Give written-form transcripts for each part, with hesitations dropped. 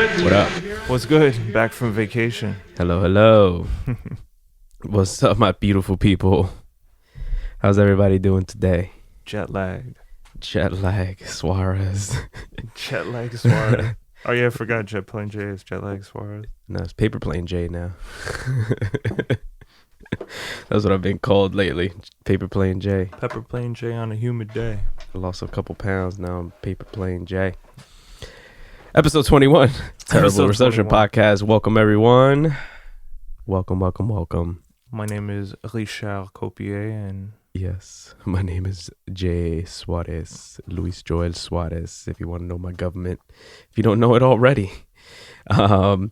What up? What's good? Back from vacation. Hello. What's up, my beautiful people? How's everybody doing today? Jet lag. Jet lag, Suarez. Jet lag Suarez. Oh yeah, I forgot Jet Plane J is Jet lag Suarez. No, it's Paper Plane J now. That's what I've been called lately. Paper Plane J. Pepper Plane J on a humid day. I lost a couple pounds. Now I'm Paper Plane J. Episode 21. Terrible Episode Reception 21. Podcast. Welcome, everyone. Welcome. My name is Richard Copier, and Yes, my name is J. Suarez, Luis Joel Suarez, if you want to know my government. If you don't know it already, go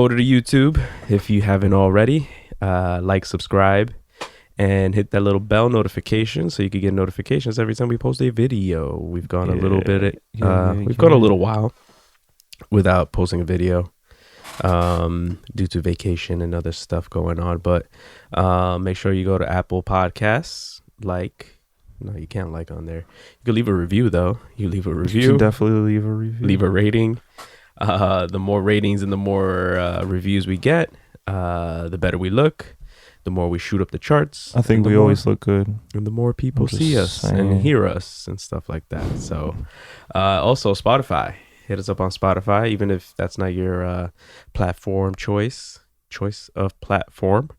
to the YouTube if you haven't already. Like, subscribe, and hit that little bell notification so you can get notifications every time we post a video. We've gone a little bit, we've gone a little while without posting a video. Due to vacation and other stuff going on, but make sure you go to Apple Podcasts. No, you can't like on there. You can leave a review though. You leave a review. you can definitely leave a review. Leave a rating. The more ratings and the more reviews we get, the better we look. The more we shoot up the charts. I think we always look good. And the more people see us saying. and hear us and stuff like that. So, also Spotify. Hit us up on Spotify, even if that's not your platform choice of platform.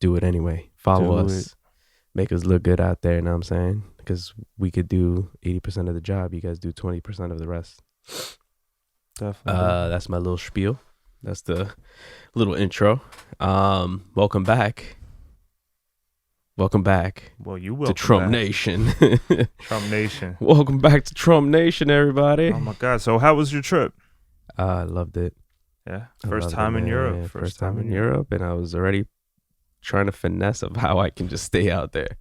Do it anyway. Follow us. Make us look good out there, you know what I'm saying? Because we could do 80% of the job. You guys do 20% of the rest. Definitely. That's my little spiel. That's the little intro. Welcome back. Well, you To welcome Trump back. Nation. Trump Nation. Welcome back to Trump Nation, everybody. Oh my God! So how was your trip? I loved it. Yeah, I first loved time it, in man. Europe. Yeah, first time in Europe, and I was already trying to finesse of how I can just stay out there.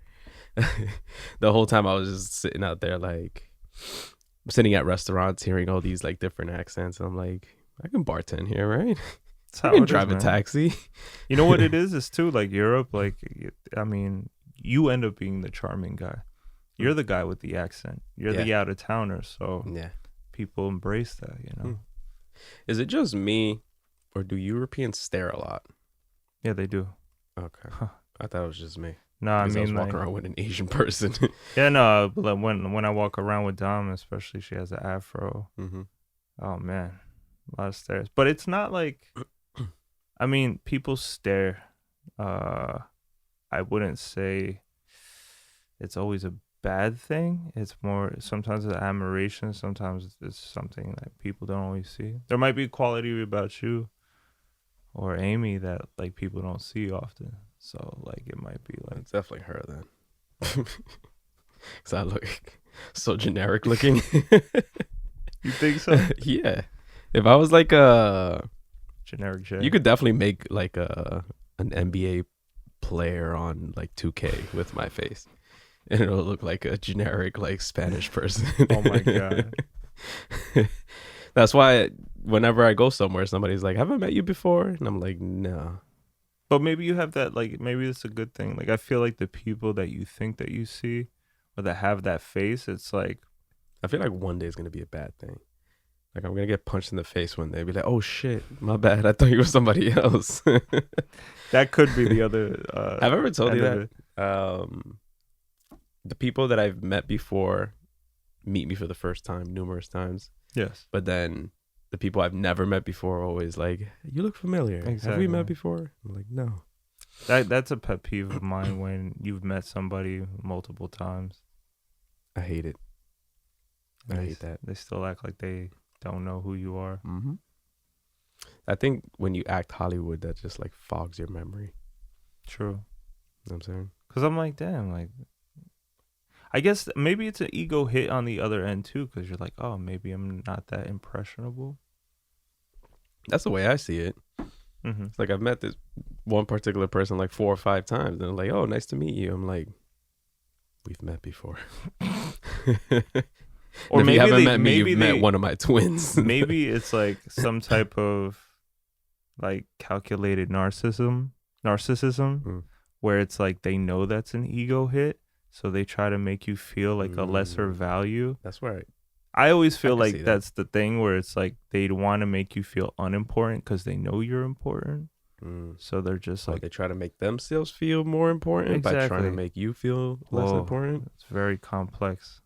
The whole time I was just sitting out there, like sitting at restaurants, hearing all these like different accents. And I'm like, I can bartend here, right? That's I how can it is, drive a man. taxi. You know what it is too, like Europe, like, I mean, you end up being the charming guy. You're the guy with the accent. You're the out-of-towner, so Yeah. people embrace that, you know? Is it just me, or do Europeans stare a lot? Yeah, they do. Okay. I thought it was just me. No, I Because I was mean, walking like, around with an Asian person. yeah, no, but like when I walk around with Dom, especially, she has an afro. Mm-hmm. Oh, man, a lot of stares. But it's not like, I mean, people stare. I wouldn't say it's always a bad thing. It's more, sometimes it's admiration, sometimes it's something that people don't always see. There might be quality about you or Amy that like people don't see often. So like it might be like, It's definitely her then. Because I look so generic looking. you think so? Yeah. If I was like Generic J. you could definitely make like an NBA player on like 2K with my face. And it'll look like a generic like Spanish person. Oh my God. That's why whenever I go somewhere, somebody's like, have I met you before? And I'm like, no. But maybe you have that, like, maybe it's a good thing. Like, I feel like the people that you think that you see or that have that face, it's like, I feel like one day is going to be a bad thing. Like, I'm going to get punched in the face one day. Be like, oh, shit, my bad. I thought you were somebody else. that could be the other. Have I ever told you end of that? it. The people that I've met before meet me for the first time numerous times. Yes. But then the people I've never met before are always like, you look familiar. Have we Exactly. met before? I'm like, no. That's a pet peeve of mine when you've met somebody multiple times. I hate it. I They- hate that. They still act like they don't know who you are. Mm-hmm. I think when you act Hollywood, that just like fogs your memory. True. You know what I'm saying? Because I'm like, damn, like, I guess maybe it's an ego hit on the other end too, because you're like, oh, maybe I'm not that impressionable. That's the way I see it. Mm-hmm. It's like I've met this one particular person like 4 or 5 times, and they're like, "Oh, nice to meet you." I'm like, "We've met before." Or if maybe you haven't they- met me, maybe you've they- met one of my twins. Maybe it's like some type of like calculated narcissism, Mm. where it's like they know that's an ego hit, so they try to make you feel like a lesser value. That's right. I always feel can see like that. that's the thing where it's like they'd want to make you feel unimportant because they know you're important. So they're just So like they try to make themselves feel more important by trying to Exactly. make you feel less Whoa. important. It's very complex.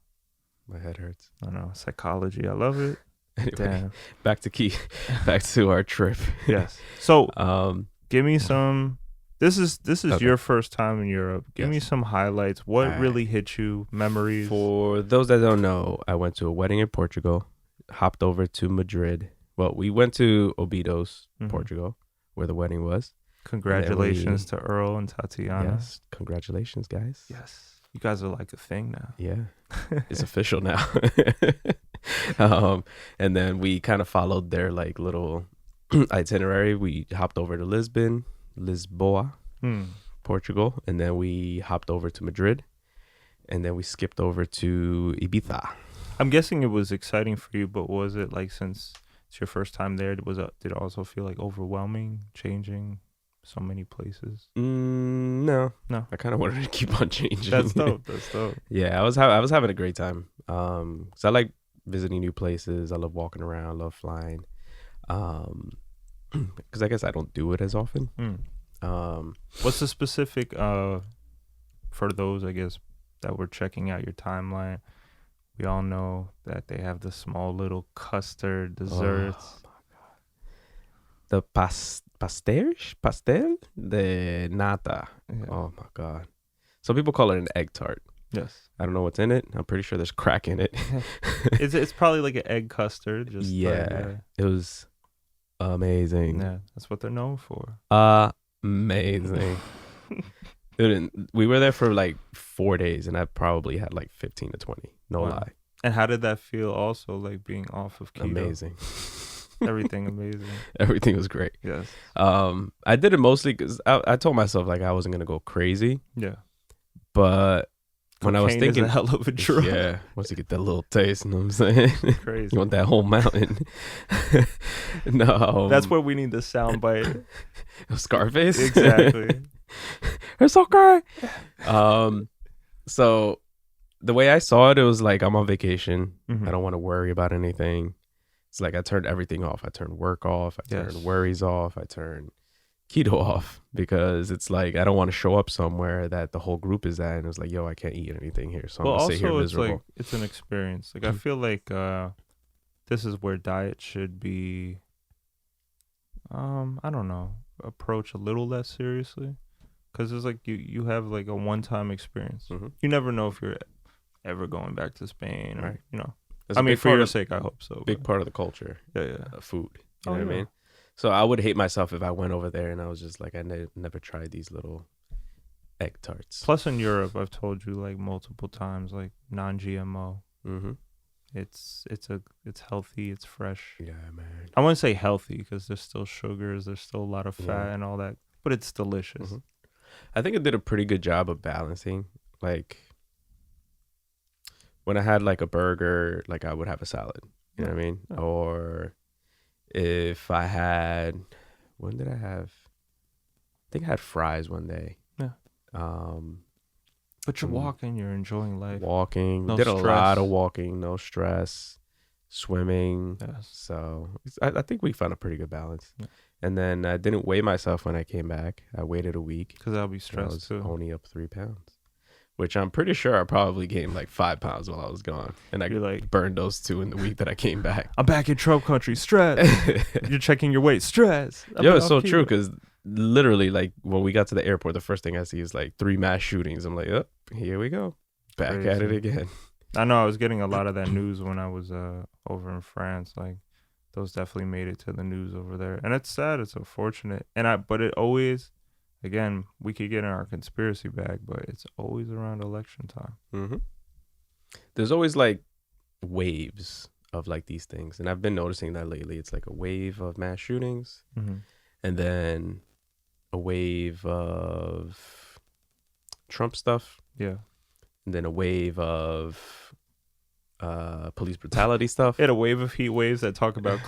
My head hurts. I know, psychology. I love it. Anyway, Damn. back to our trip. Yes. So Um, give me some. This is Okay. your first time in Europe. Give me Yes. some highlights. What Alright. really hit you? Memories. For those that don't know, I went to a wedding in Portugal, hopped over to Madrid. Well, we went to Obidos, Mhm. Portugal, where the wedding was. Congratulations to Earl and Tatiana. Yes, congratulations, guys. Yes. You guys are like a thing now. Yeah, it's official now. And then we kind of followed their like little itinerary. We hopped over to Lisboa, Portugal, and then we hopped over to Madrid, and then we skipped over to Ibiza. I'm guessing it was exciting for you, but was it like, since it's your first time there, did it also feel like overwhelming, changing so many places? No. I kind of wanted to keep on changing. That's dope. Yeah, I was having a great time. 'Cause I like visiting new places. I love walking around. I love flying. 'Cause I guess I don't do it as often. What's the specific for those, I guess, that were checking out your timeline? We all know that they have the small little custard desserts. Oh my god, the pastel de nata. Yeah. Oh my god, some people call it an egg tart. Yes. I don't know what's in it. I'm pretty sure there's crack in it. It's probably like an egg custard. Just yeah, it was amazing. Yeah, that's what they're known for. Amazing. Dude, we were there for like 4 days, and I probably had like 15 to 20. No lie. And how did that feel? Also, like being off of keto. Amazing. Everything amazing. Everything was great. Yes. I did it mostly because I told myself like I wasn't gonna go crazy. Yeah. But when I was Cocaine is thinking, a hell of a drug. yeah, once you get that little taste, you know what I'm saying? Crazy. You want that whole mountain. No. That's where we need the sound bite. Scarface. Exactly. It's okay. So the way I saw it, it was like I'm on vacation. Mhm. I don't want to worry about anything. It's like I turned everything off. I turned work off. I turned Yes. worries off. I turned keto off, because it's like I don't want to show up somewhere that the whole group is at and it's like, yo, I can't eat anything here, so I'm Well, gonna sit here also it's miserable. like it's an experience. Like I feel like this is where diet should be. I don't know, approach a little less seriously, because it's like you have like a one-time experience. Mhm. You never know if you're ever going back to Spain, or Right. That's I a mean, big for part your of- sake, I hope so. big but- part of the culture, Yeah. food. You Oh, know what I yeah. mean? So I would hate myself if I went over there and I was just like, I never tried these little egg tarts. Plus, in Europe, I've told you like multiple times, like non-GMO. Mm-hmm. It's healthy. It's fresh. Yeah, man. I wouldn't say healthy because there's still sugars, there's still a lot of fat Yeah. and all that, but it's delicious. Mhm. I think it did a pretty good job of balancing. Like when I had like a burger, like I would have a salad. You know what I mean? Yeah. Or if I had, when did I have? I think I had fries one day. Yeah. But you're Mm. walking, you're enjoying life. Walking, No did a lot stress. of walking, no stress, swimming. Yes. So I think we found a pretty good balance. Yeah. And then I didn't weigh myself when I came back. I waited a week. Because I'll be I stressed was too. only up 3 pounds, which I'm pretty sure I probably gained like 5 pounds while I was gone, and I You're like, burned those 2 in the week that I came back. I'm back in Trump country, stress. You're checking your weight, stress. I've Yo, been it's so off true, keto. because literally, like when we got to the airport, the first thing I see is like 3 mass shootings. I'm like, oh, here we go, back at it Crazy. again. I know I was getting a lot of that news when I was over in France. Like those definitely made it to the news over there, and it's sad. It's unfortunate, but it always, again, we could get in our conspiracy bag, but it's always around election time. Mm-hmm. There's always like waves of like these things, and I've been noticing that lately. It's like a wave of mass shootings, Mm-hmm. and then a wave of Trump stuff, Yeah, and then a wave of police brutality stuff. it had a wave of heat waves that talk about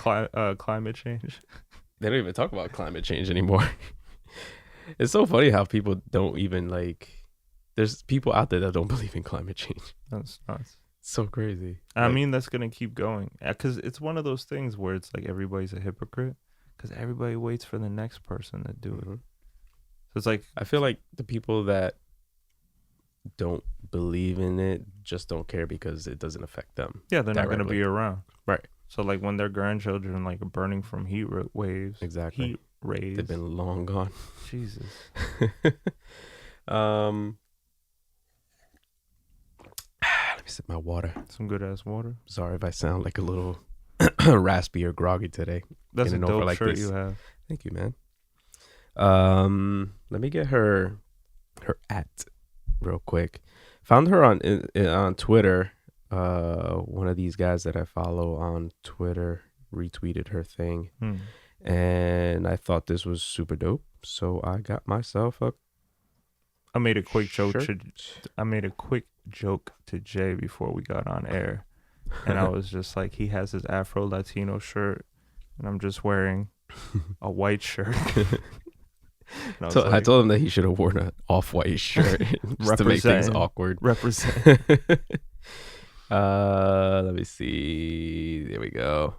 climate change. They don't even talk about climate change anymore. It's so funny how people don't even like. There's people out there that don't believe in climate change. That's nuts. So crazy. I mean, that's gonna keep going because it's one of those things where it's like everybody's a hypocrite because everybody waits for the next person to do it. So it's like I feel like the people that don't believe in it just don't care because it doesn't affect them. Yeah, they're not gonna be around. Right. So like when their grandchildren like are burning from heat waves, Exactly. heat rays, They've been long gone. Jesus. Let me sip my water. Some good ass water. Sorry if I sound like a little raspy or groggy today. That's a dope shirt you have. Thank you, man. Let me get her at real quick. Found her on Twitter. One of these guys that I follow on Twitter retweeted her thing, and I thought this was super dope. So I got myself a. I made a quick joke. I made a quick joke to Jay before we got on air, and I was just like, he has his Afro Latino shirt, and I'm just wearing a white shirt. I told him that he should have worn an off-white shirt just to make things awkward. Represent. Let me see. There we go.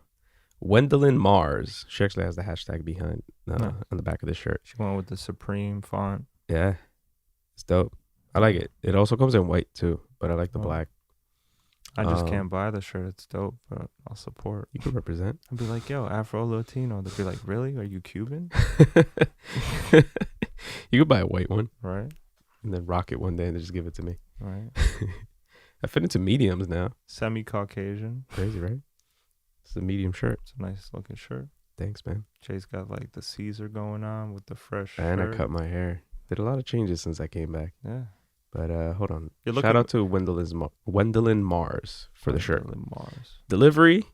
Wendelin Mars. She actually has the hashtag behind on the back of the shirt. She went with the Supreme font. Yeah, it's dope. I like it. It also comes in white too, but I like the black. I just can't buy the shirt. It's dope, but I'll support. You can represent. I'd be like, yo, Afro Latino. They'd be like, really? Are you Cuban? You could buy a white one, right? And then rock it one day and then just give it to me. Right. I fit into mediums now. Semi-Caucasian. Crazy, right? It's a medium shirt. It's a nice looking shirt. Thanks, man. Jay's got like the Caesar going on with the fresh and shirt. I cut my hair. Did a lot of changes since I came back. Yeah. But hold on. Shout out to Wendelin Mars for the shirt. Mars. Delivery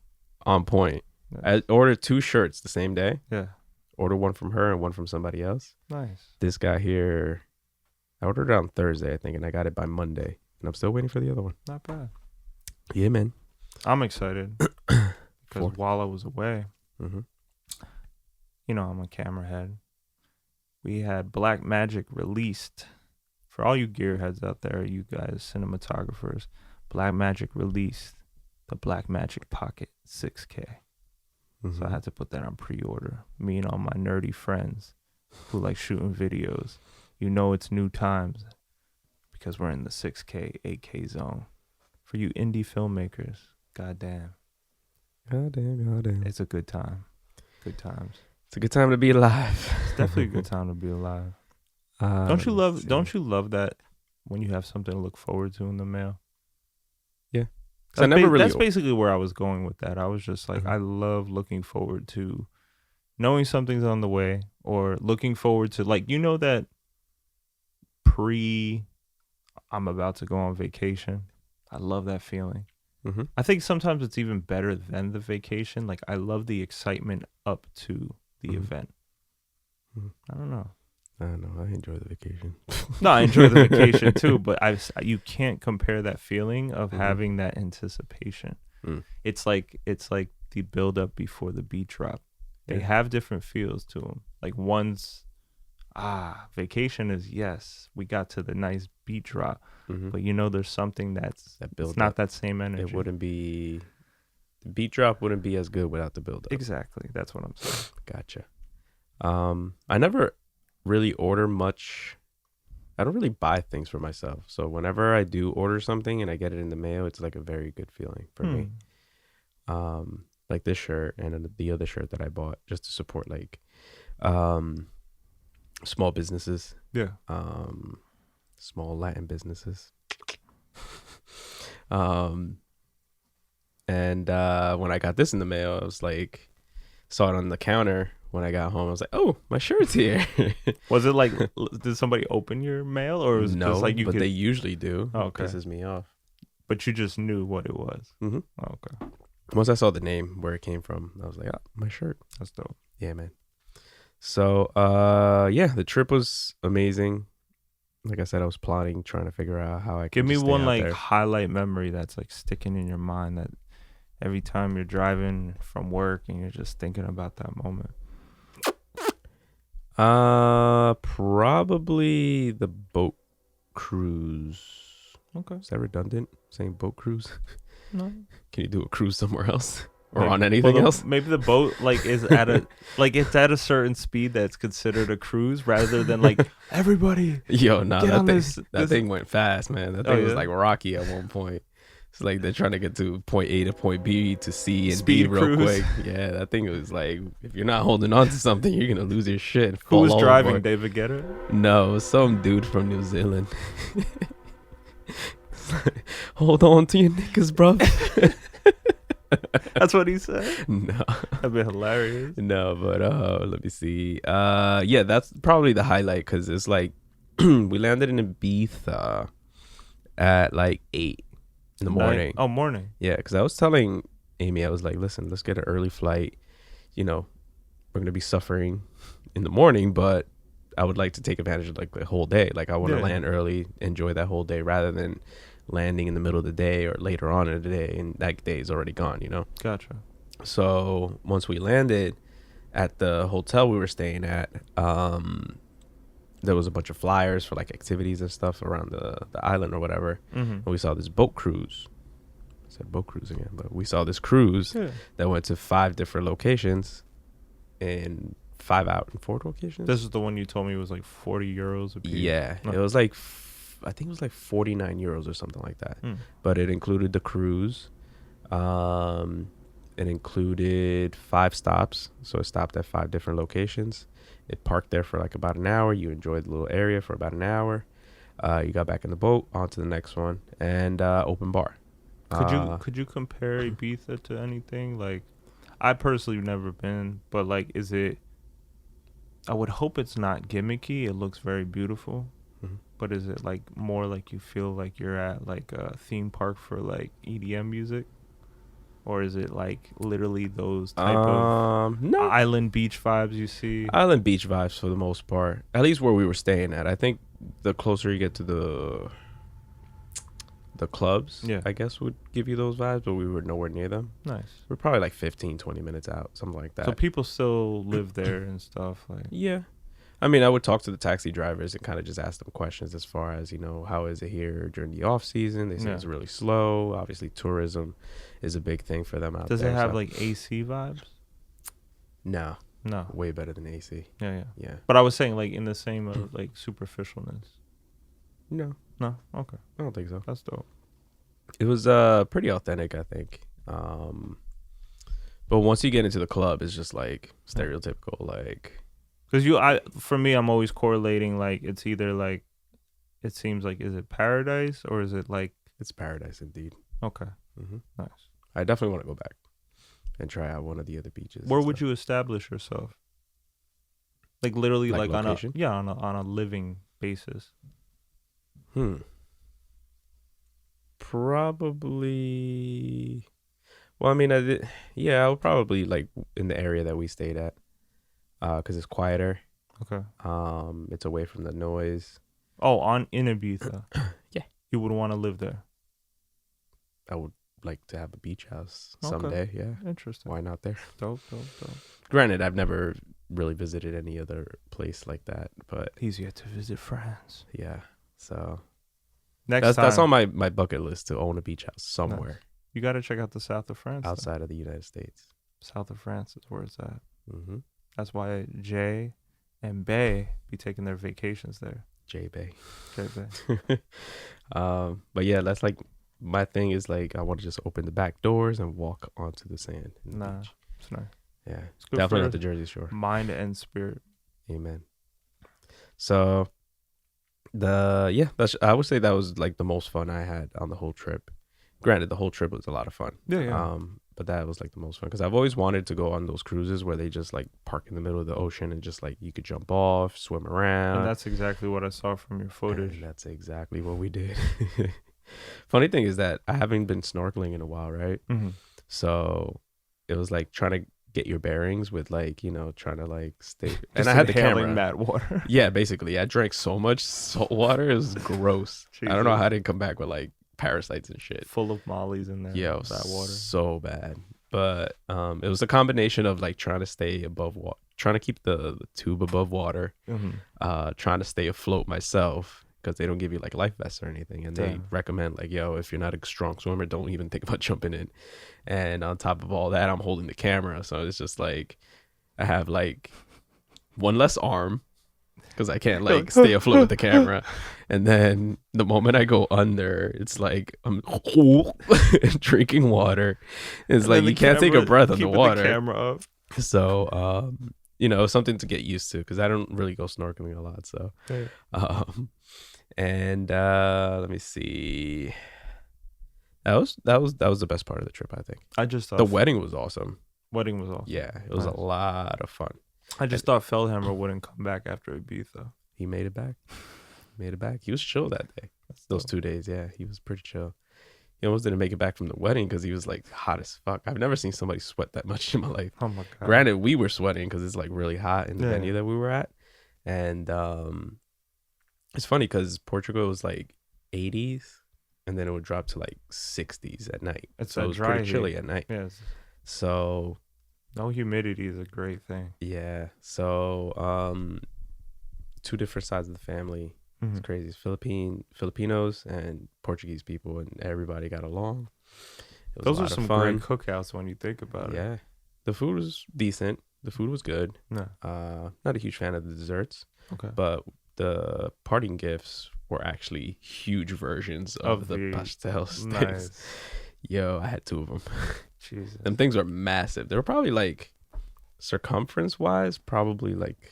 on point. Yeah. I ordered 2 shirts the same day. Yeah. Ordered one from her and one from somebody else. Nice. This guy here, I ordered it on Thursday, I think, and I got it by Monday. And I'm still waiting for the other one. Not bad. Yeah, man. I'm excited because while I was away, you know, I'm a camera head. We had Black Magic released. For all you gearheads out there, you guys, cinematographers, Black Magic released the Black Magic Pocket 6K. So I had to put that on pre-order. Me and all my nerdy friends who like shooting videos. You know it's new times because we're in the 6K, 8K zone. For you indie filmmakers, goddamn. Goddamn. It's a good time. Good times. It's a good time to be alive. It's definitely a good time to be alive. Don't you love that when you have something to look forward to in the mail? Yeah. That's basically where I was going with that. I was just like, I love looking forward to knowing something's on the way, or looking forward to, like, you know, that I'm about to go on vacation. I love that feeling. I think sometimes it's even better than the vacation. Like, I love the excitement up to the event. I don't know. I don't know. I enjoy the vacation. No, I enjoy the vacation too, but you can't compare that feeling of having that anticipation. It's like the build up before the beat drop. They have different feels to them. Like, one's vacation is, yes, we got to the nice beat drop, but you know there's something it's not that same energy. It wouldn't be, the beat drop wouldn't be as good without the build up. Exactly, that's what I'm saying. Gotcha. I never really order much. I don't really buy things for myself, so whenever I do order something and I get it in the mail, it's like a very good feeling for me. Like this shirt and then the other shirt that I bought just to support like small businesses. Yeah. Small Latin businesses. And when I got this in the mail, I was like, saw it on the counter when I got home. I was like, oh, my shirt's here. Was it like, did somebody open your mail, or was it just like they usually do. Oh, okay. It pisses me off. But you just knew what it was. Mm-hmm. Oh, okay. Once I saw the name, where it came from, I was like, oh, my shirt. That's dope. Yeah, man. So, the trip was amazing. Like I said, I was plotting, trying to figure out how I could give me one like there. highlight memory that's like sticking in your mind, that every time you're driving from work and you're just thinking about that moment. Probably the boat cruise. Okay. Is that redundant? Saying boat cruise? No. Can you do a cruise somewhere else? Or Maybe, on anything else? Maybe the boat like is at a it's at a certain speed that's considered a cruise rather than like everybody. Yo, nah, get on that thing went fast, man. That thing was like Rocky at one point. It's like they're trying to get to point A to point B to C and Speed D real cruise. quick. Yeah, that thing was like, if you're not holding on to something, you're gonna lose your shit. And Who fall was driving? overboard. David Guetta? No, it was some dude from New Zealand. Hold on to your knickers, bro. That's what he said. No, That'd be hilarious. no, but let me see. Yeah, that's probably the highlight because it's like we landed in Ibiza at like 8 in the morning. Oh, morning. Yeah, because I was telling Amy, I was like, listen, let's get an early flight. You know, we're gonna be suffering in the morning, but I would like to take advantage of like the whole day. Like I want to land early, enjoy that whole day, rather than landing in the middle of the day or later on in the day, and that day is already gone. You know. Gotcha. So once we landed at the hotel we were staying at, there was a bunch of flyers for like activities and stuff around the island or whatever. Mm-hmm. And we saw this boat cruise. I said boat cruise again, but we saw this cruise that went to 5 different locations in 5 out and 4 locations. This is the one you told me was like 40 euros a piece. Yeah, it was like I think it was like 49 euros or something like that. But it included the cruise. It included 5 stops, so it stopped at 5 different locations. It parked there for like about an hour. You enjoyed the little area for about an hour. You got back in the boat, on to the next one, and open bar. Could you compare Ibiza to anything? Like, I personally have never been, but like, is it? I would hope it's not gimmicky. It looks very beautiful, but is it like more like you feel like you're at like a theme park for like EDM music? Or is it like literally those type of island beach vibes you see? Island beach vibes for the most part. At least where we were staying at. I think the closer you get to the clubs, I guess would give you those vibes, but we were nowhere near them. Nice. We're probably like 15, 20 minutes out, something like that. So people still live there and stuff. Like, yeah. I mean, I would talk to the taxi drivers and kind of just ask them questions as far as, you know, how is it here during the off season? They say it's really slow. Obviously, tourism is a big thing for them out there. Does it have like AC vibes? No. No. Way better than AC. Yeah. Yeah. But I was saying like in the same like superficialness. No. No? Okay. I don't think so. That's dope. It was pretty authentic, I think. But once you get into the club, it's just like stereotypical, like... Because for me, I'm always correlating, like, it's either, like, it seems like, is it paradise or is it, like... It's paradise, indeed. Okay. Nice. I definitely want to go back and try out one of the other beaches. Where would you establish yourself? Like, literally, like location? on a living basis. Probably... Well, I mean, I would probably, like, in the area that we stayed at. Because it's quieter. Okay. It's away from the noise. Oh, in Ibiza. Yeah. You would want to live there. I would like to have a beach house someday. Yeah. Interesting. Why not there? Dope. Granted, I've never really visited any other place like that, but easier to visit France. Yeah. So that's on my bucket list, to own a beach house somewhere. Nice. You got to check out the south of France. Outside of the United States. South of France is where it's at. Mm-hmm. That's why Jay and Bay be taking their vacations there. J Bay. Bay. But yeah, that's like my thing is like I want to just open the back doors and walk onto the sand. Nah, it's nice. Yeah, it's good definitely for not the Jersey Shore. Mind and spirit. Amen. So I would say that was like the most fun I had on the whole trip. Granted, the whole trip was a lot of fun. Yeah. But that was like the most fun because I've always wanted to go on those cruises where they just like park in the middle of the ocean and just like you could jump off, swim around. And that's exactly what I saw from your footage. And that's exactly what we did. Funny thing is that I haven't been snorkeling in a while, right? Mm-hmm. So it was like trying to get your bearings with like, you know, trying to like stay. And I had the camera. Mad water. Yeah, basically. I drank so much salt water. It was gross. I don't know how I didn't come back with like parasites and shit. Full of mollies in there. Yeah, that water. So bad. But it was a combination of like trying to stay above water, trying to keep the tube above water, trying to stay afloat myself because they don't give you like life vests or anything, and they recommend like, yo, if you're not a strong swimmer, don't even think about jumping in. And on top of all that, I'm holding the camera, so it's just like I have like one less arm because I can't like stay afloat with the camera. And then the moment I go under, it's like I'm drinking water. It's like you can't take a breath underwater. The camera up. So you know, something to get used to because I don't really go snorkeling a lot. So and let me see. That was the best part of the trip, I think. I just thought the wedding was awesome. Wedding was awesome. Yeah, it was a lot of fun. I just thought Feldhammer wouldn't come back after Ibiza. He made it back. He was chill that day. Those 2 days, yeah, he was pretty chill. He almost didn't make it back from the wedding because he was like hot as fuck. I've never seen somebody sweat that much in my life. Oh my god! Granted, we were sweating because it's like really hot in the venue that we were at, and it's funny because Portugal was like 80s, and then it would drop to like 60s at night. It's it was dry pretty chilly at night. Yes. So no humidity is a great thing. Yeah. So two different sides of the family. It's crazy. It's Filipinos and Portuguese people, and everybody got along. Those are some great cookouts when you think about it. Yeah. The food was decent. The food was good. No. Not a huge fan of the desserts. Okay. But the parting gifts were actually huge versions of the pastels. Nice. Yo, I had 2 of them. Jesus. Them things were massive. They were probably like circumference wise, probably like,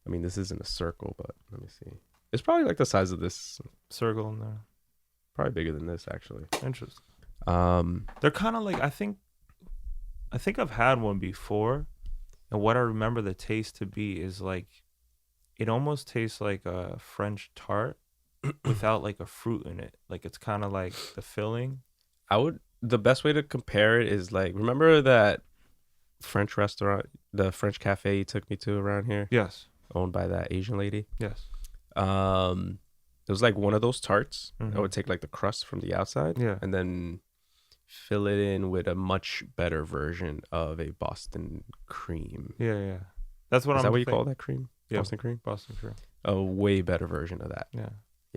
I mean, this isn't a circle, but let me see. It's probably like the size of this circle in there. Probably bigger than this, actually. Interesting. They're kind of like, I think I've had one before, and what I remember the taste to be is like, it almost tastes like a French tart without like a fruit in it. Like it's kind of like the filling. The best way to compare it is like, remember that French restaurant, the French cafe you took me to around here? Yes. Owned by that Asian lady? Yes. It was like one of those tarts. I would take like the crust from the outside, and then fill it in with a much better version of a Boston cream. Yeah. That's what Is that what you call that cream? Yeah, Boston cream. A way better version of that. Yeah.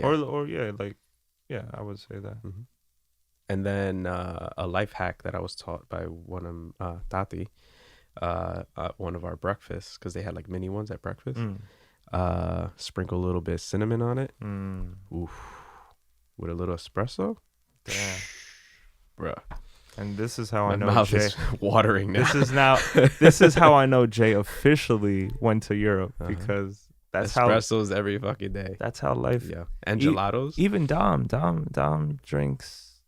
Or I would say that. And then a life hack that I was taught by one of Tati, one of our breakfasts, because they had like mini ones at breakfast. Sprinkle a little bit of cinnamon on it. Oof. With a little espresso. Damn. Bruh. And this is how My I know mouth Jay is watering now. This is how I know Jay officially went to Europe, because that's espressos every fucking day. That's how life. Yeah. And gelatos. Even Dom drinks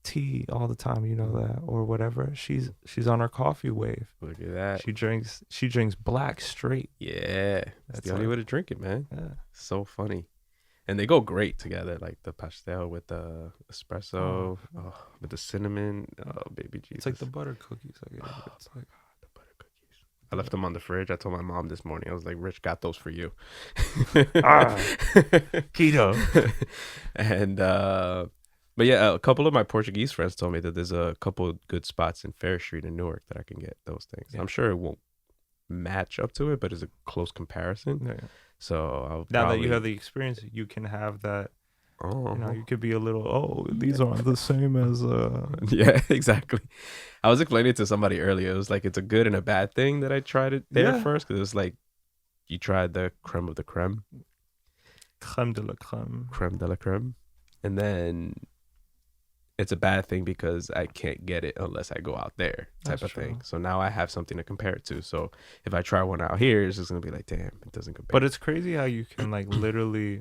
tea all the time, you know that, or whatever. She's on her coffee wave. Look at that. She drinks black straight. Yeah. That's the only way to drink it, man. Yeah. So funny. And they go great together, like the pastel with the espresso, with the cinnamon. Oh, baby Jesus. It's like the butter cookies. It's like the butter cookies. I left them on the fridge. I told my mom this morning. I was like, Rich got those for you. Keto. And, but yeah, a couple of my Portuguese friends told me that there's a couple of good spots in Fair Street in Newark that I can get those things. Yeah. I'm sure it won't match up to it, but it's a close comparison. Yeah. So now that you have the experience, you can have that. You could be a little. These aren't the same as. Yeah, exactly. I was explaining it to somebody earlier. It was like it's a good and a bad thing that I tried it there first, because it was like you tried the creme of the creme, creme de la creme, and then it's a bad thing because I can't get it unless I go out there, type of thing. So now I have something to compare it to. So if I try one out here, it's just gonna be like, damn, it doesn't compare. But it's crazy how you can like literally,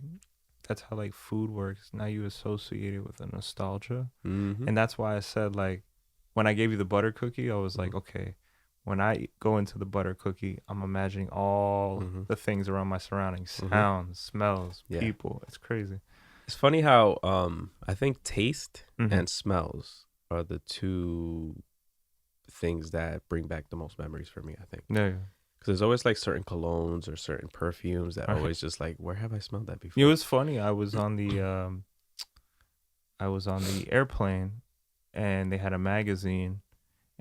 that's how like food works. Now you associate it with a nostalgia, and that's why I said, like, when I gave you the butter cookie, I was like, okay, when I go into the butter cookie, I'm imagining all the things around my surroundings, sounds, smells, people. It's crazy. It's funny how I think taste and smells are the two things that bring back the most memories for me, I think. Yeah. Because there's always like certain colognes or certain perfumes that always just like, where have I smelled that before? It was funny. I was on the airplane, and they had a magazine,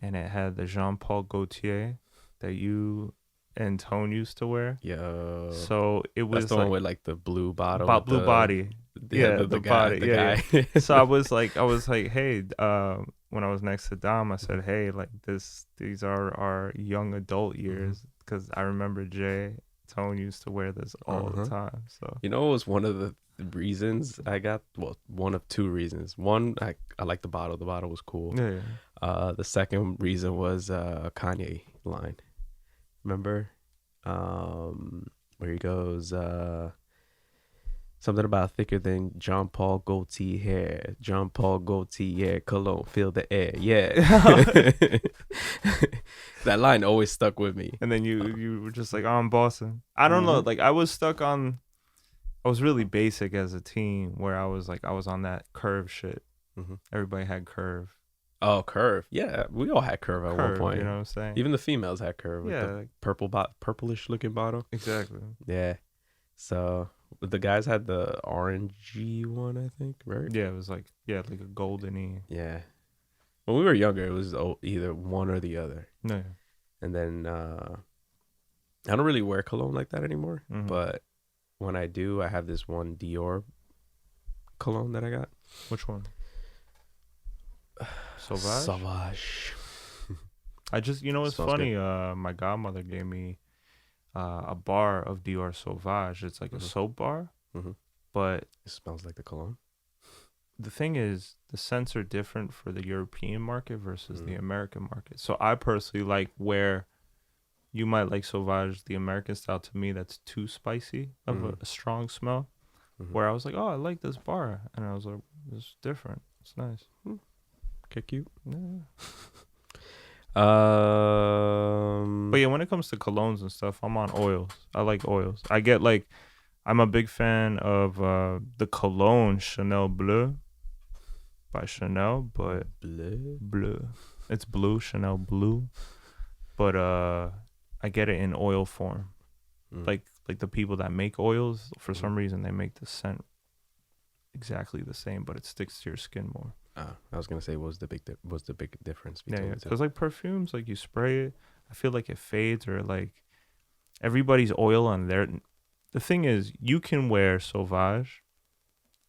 and it had the Jean-Paul Gaultier that you and Tone used to wear. Yo, so it was that's the like one with like the blue bottle, with blue body. the guy, the guy. So I was like, hey, when I was next to Dom, I said, hey, like these are our young adult years, because I remember Tone used to wear this all the time. So you know, it was one of the reasons I got, well, one of two reasons. One, I like the bottle. The bottle was cool. yeah. The second reason was Kanye line. Remember? Where he goes, something about thicker than John Paul goatee hair. John Paul goatee hair, cologne, feel the air. Yeah. That line always stuck with me. And then you were just like, oh, I'm Boston. I don't know. Like I was really basic as a teen, where I was on that curve shit. Everybody had curve. Oh, curve. Yeah, we all had curve at one point. You know what I'm saying? Even the females had curve. Yeah, with the purplish looking bottle. Exactly. Yeah. So the guys had the orangey one, I think, right? Yeah, it was like a goldeny. Yeah. When we were younger, it was either one or the other. No. And then I don't really wear cologne like that anymore. But when I do, I have this one Dior cologne that I got. Which one? Sauvage. Sauvage. I just, it's funny. My godmother gave me a bar of Dior Sauvage. It's like a soap bar, but it smells like the cologne. The thing is, the scents are different for the European market versus the American market. So I personally like where you might like Sauvage, the American style. To me, that's too spicy of a strong smell. Where I was like, oh, I like this bar, and I was like, it's different. It's nice. Okay, cute. Yeah. But yeah, when it comes to colognes and stuff, I'm on oils. I like oils. I'm a big fan of the cologne Chanel Bleu by Chanel, but bleu. It's blue, Chanel Blue. But I get it in oil form. Like the people that make oils, for some reason they make the scent exactly the same, but it sticks to your skin more. I was gonna say, what's the big difference between the two? Because like perfumes, like you spray it, I feel like it fades, or like everybody's oil on their. The thing is, you can wear Sauvage,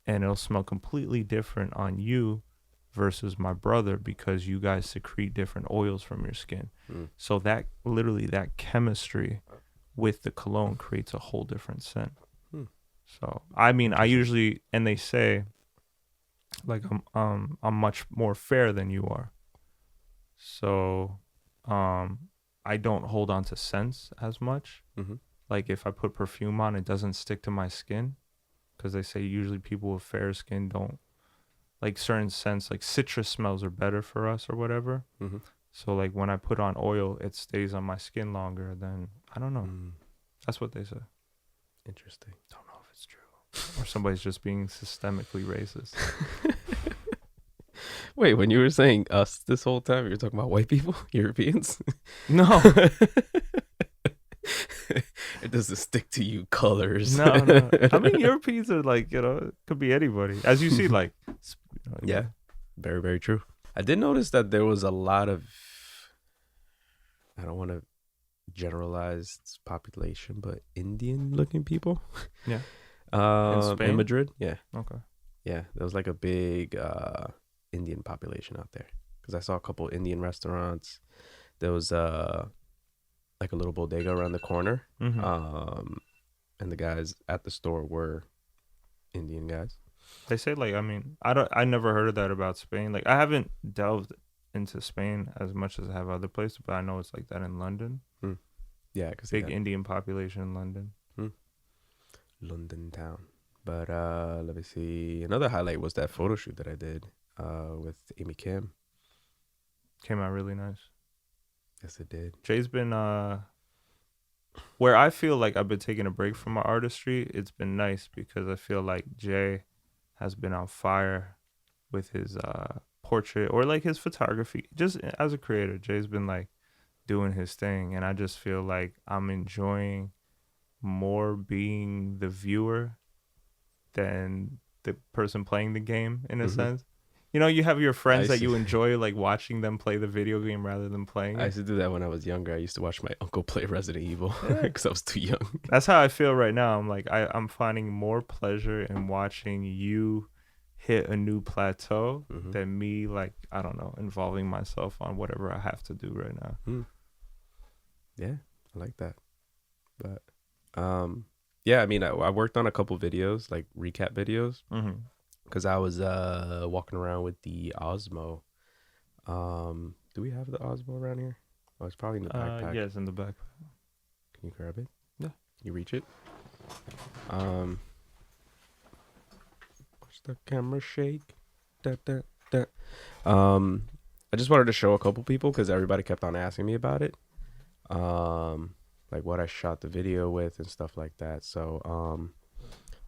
and it'll smell completely different on you versus my brother, because you guys secrete different oils from your skin. So that chemistry with the cologne creates a whole different scent. So I mean, I usually, and they say, like, I'm much more fair than you are, so I don't hold on to scents as much. Like if I put perfume on, it doesn't stick to my skin, because they say usually people with fair skin don't like certain scents, like citrus smells are better for us or whatever. So like when I put on oil, it stays on my skin longer than, I don't know. That's what they say. Interesting. Don't know if it's true. Or somebody's just being systemically racist. Wait, when you were saying us this whole time, you were talking about white people, Europeans? No. It doesn't stick to you colors. No. I mean, Europeans are like, it could be anybody. As you see, like. Yeah. Very, very true. I did notice that there was a lot of, I don't want to generalize population, but Indian looking people. Yeah. In Madrid. Yeah. Okay. Yeah. There was like a big Indian population out there, because I saw a couple Indian restaurants. There was like a little bodega around the corner. And the guys at the store were Indian guys. They say, like, I mean, I never heard of that about Spain. Like, I haven't delved into Spain as much as I have other places, but I know it's like that in London. Yeah, because big Indian population in London. London town. But let me see. Another highlight was that photo shoot that I did with Amy Kim. Came out really nice. Yes, it did. Jay's been where I feel like I've been taking a break from my artistry. It's been nice because I feel like Jay has been on fire with his portrait or like his photography. Just as a creator, Jay's been like doing his thing, and I just feel like I'm enjoying more being the viewer than the person playing the game, in a sense. You know, you have your friends that see. you enjoy like watching them play the video game rather than playing I it. used to do that when I was younger. I used to watch my uncle play Resident Evil because I was too young. That's how I feel right now. I'm like, I'm finding more pleasure in watching you hit a new plateau than me, like, I don't know, involving myself on whatever I have to do right now. Yeah, I like that. But yeah, I mean, I worked on a couple videos, like recap videos, because I was walking around with the Osmo. Do we have the Osmo around here? Oh, it's probably in the backpack. Yeah, it's in the backpack. Can you grab it? Yeah. Can you reach it? Watch the camera shake. Da, da, da. I just wanted to show a couple people because everybody kept on asking me about it. Like what I shot the video with and stuff like that. So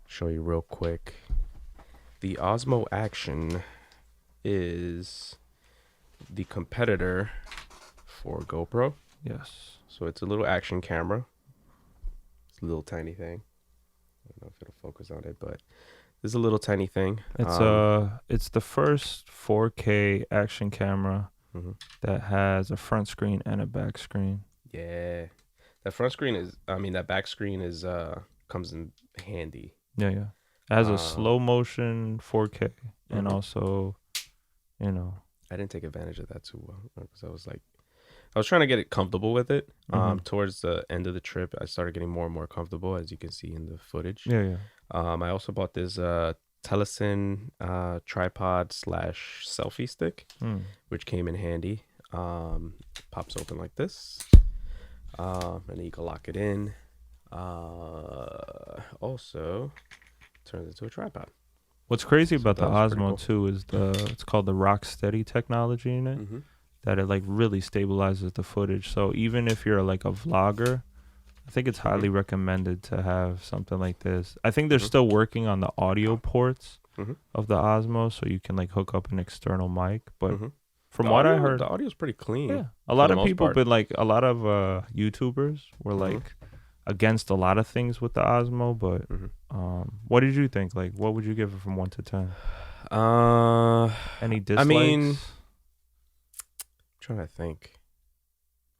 show you real quick. The Osmo Action is the competitor for GoPro. Yes. So it's a little action camera. It's a little tiny thing. I don't know if it'll focus on it, but this is a little tiny thing. It's the first 4K action camera that has a front screen and a back screen. Yeah. That front screen that back screen is comes in handy. Yeah. It has a slow motion 4K and also, you know. I didn't take advantage of that too well because I was trying to get it comfortable with it. Towards the end of the trip, I started getting more and more comfortable, as you can see in the footage. Yeah. I also bought this Telesin tripod / selfie stick, which came in handy. Pops open like this, and then you can lock it in. Also turns into a tripod. What's crazy about the Osmo cool. too is it's called the Rocksteady technology in it. That it like really stabilizes the footage. So even if you're like a vlogger, I think it's highly recommended to have something like this. I think they're still working on the audio ports of the Osmo, so you can like hook up an external mic. But from what I heard, the audio's pretty clean. Yeah, a lot of people, but like a lot of YouTubers were like against a lot of things with the Osmo. But what did you think? Like, what would you give it from 1 to 10? Any dislikes? I mean, I'm trying to think.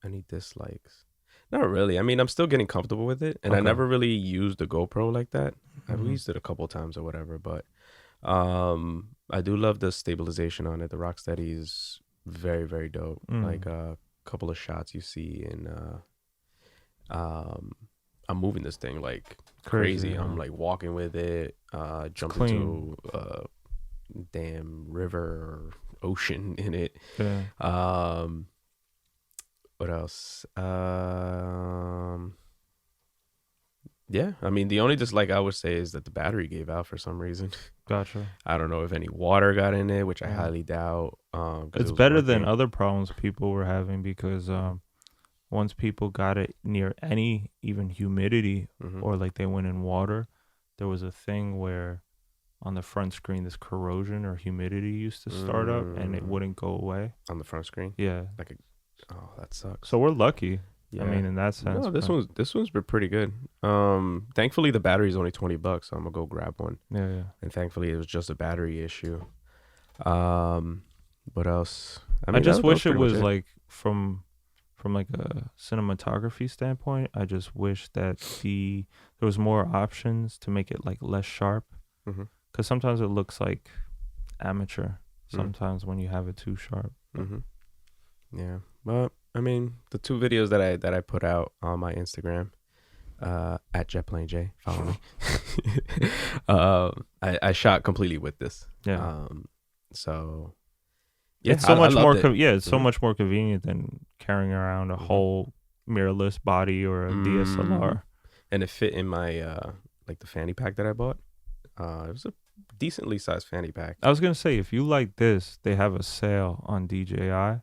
Any dislikes? Not really. I mean, I'm still getting comfortable with it, and I never really used the GoPro like that. I've used it a couple times or whatever, but I do love the stabilization on it. The Rocksteady is very, very dope. Like a couple of shots you see, and I'm moving this thing like crazy. I'm like walking with it, jumping into a damn river or ocean in it. Yeah. What else? Yeah, I mean, the only dislike I would say is that the battery gave out for some reason. Gotcha. I don't know if any water got in it, which I highly doubt. It's better than other problems people were having because once people got it near any even humidity or like they went in water, there was a thing where on the front screen this corrosion or humidity used to start up and it wouldn't go away. On the front screen? Yeah. Oh, that sucks. So we're lucky. Yeah. I mean, in that sense. No, this one's been pretty good. Thankfully the battery's only $20, so I'm gonna go grab one. Yeah. And thankfully it was just a battery issue. What else? I mean, I just wish it was like from like a cinematography standpoint, I just wish that there was more options to make it like less sharp. Because sometimes it looks like amateur. Sometimes when you have it too sharp. Yeah, but I mean, the 2 videos that I put out on my Instagram, at JetPlaneJ, follow me. I shot completely with this. Yeah. So yeah, it's so much more. It's so much more convenient than carrying around a whole mirrorless body or a DSLR. And it fit in my like the fanny pack that I bought. It was a decently sized fanny pack. I was gonna say, if you like this, they have a sale on DJI.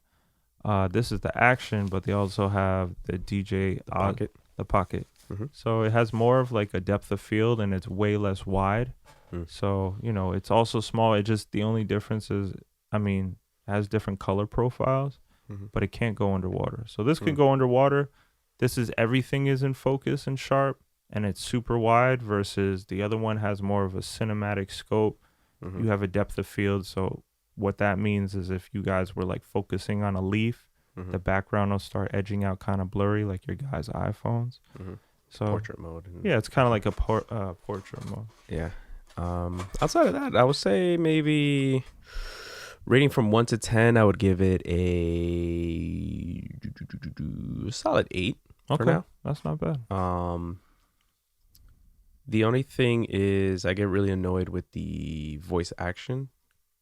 This is the Action, but they also have the DJI Pocket. The Pocket. So it has more of like a depth of field, and it's way less wide. So it's also small. It just the only difference is, I mean, it has different color profiles, but it can't go underwater. So this can go underwater. This is everything is in focus and sharp, and it's super wide. Versus the other one has more of a cinematic scope. You have a depth of field, so what that means is if you guys were like focusing on a leaf, the background will start edging out kind of blurry, like your guys' iPhones. So portrait mode. Yeah, it's kind of like a portrait mode. Yeah. Outside of that, I would say maybe rating from 1 to 10, I would give it a solid 8 for now. That's not bad. The only thing is I get really annoyed with the voice action,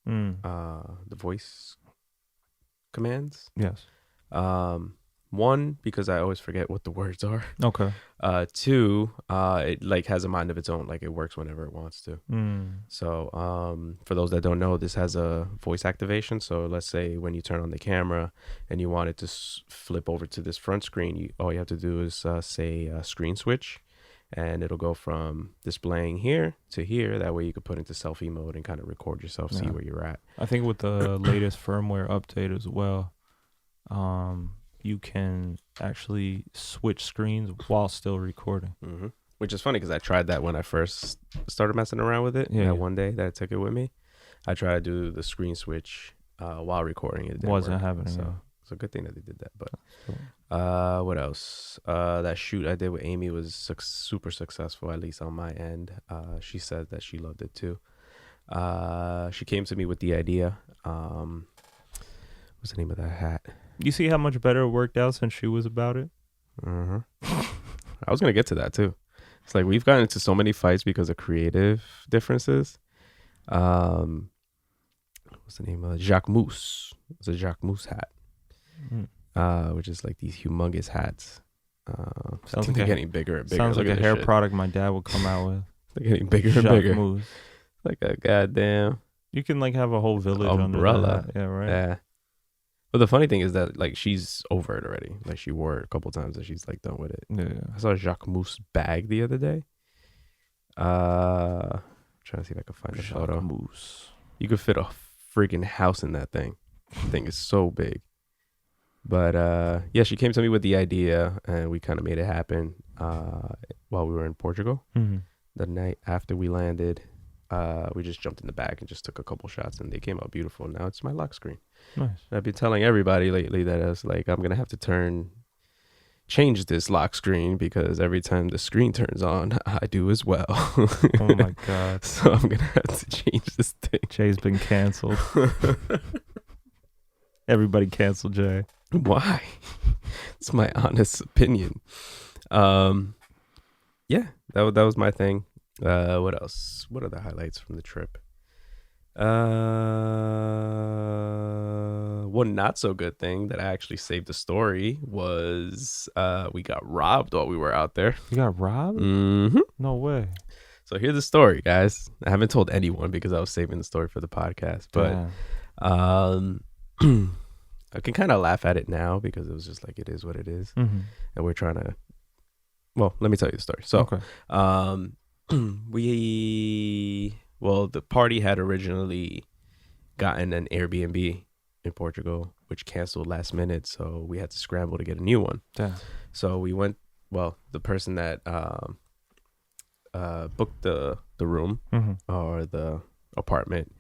the voice commands. Yes. One, because I always forget what the words are. Okay. Two, it like has a mind of its own. Like it works whenever it wants to. So, for those that don't know, this has a voice activation. So let's say when you turn on the camera and you want it to flip over to this front screen, all you have to do is say screen switch, and it'll go from displaying here to here. That way you could put into selfie mode and kind of record yourself, see where you're at. I think with the latest firmware update as well, you can actually switch screens while still recording. Which is funny because I tried that when I first started messing around with it. One day that I took it with me, I tried to do the screen switch while recording. It wasn't happening. So it's a good thing that they did that. But what else? That shoot I did with Amy was super successful, at least on my end. She said that she loved it too. She came to me with the idea. What's the name of that hat? You see how much better it worked out since she was about it? I was going to get to that too. It's like we've gotten into so many fights because of creative differences. What's the name of it? Jacques Mousse. It's a Jacques Mousse hat, which is like these humongous hats. Sounds like they're getting bigger and bigger. Sounds like a hair product my dad would come out with. They're getting bigger and bigger. Mousse. Like a goddamn. You can like have a whole village umbrella. Under that. Yeah, right. Yeah. But the funny thing is that like she's over it already. Like she wore it a couple times and she's like done with it. Yeah. I saw a Jacques Mousse bag the other day. Trying to see if I can find a photo. Mousse. You could fit a freaking house in that thing. The thing is so big. But yeah, she came to me with the idea and we kind of made it happen while we were in Portugal. The night after we landed, we just jumped in the back and just took a couple shots and they came out beautiful. Now it's my lock screen. Nice. I've been telling everybody lately that I was like, I'm gonna have to change this lock screen because every time the screen turns on, I do as well. Oh my god! So I'm gonna have to change this thing. Jay's been canceled. Everybody canceled Jay. Why? It's my honest opinion. Yeah, that was my thing. What else? What are the highlights from the trip? One not so good thing that I actually saved the story was we got robbed while we were out there. You got robbed? No way. So here's the story, guys. I haven't told anyone because I was saving the story for the podcast, but I can kind of laugh at it now because it was just like it is what it is, and we're trying to. Well, let me tell you the story. So, the party had originally gotten an Airbnb in Portugal, which canceled last minute. So we had to scramble to get a new one. Damn. So we went, the person that booked the room or the apartment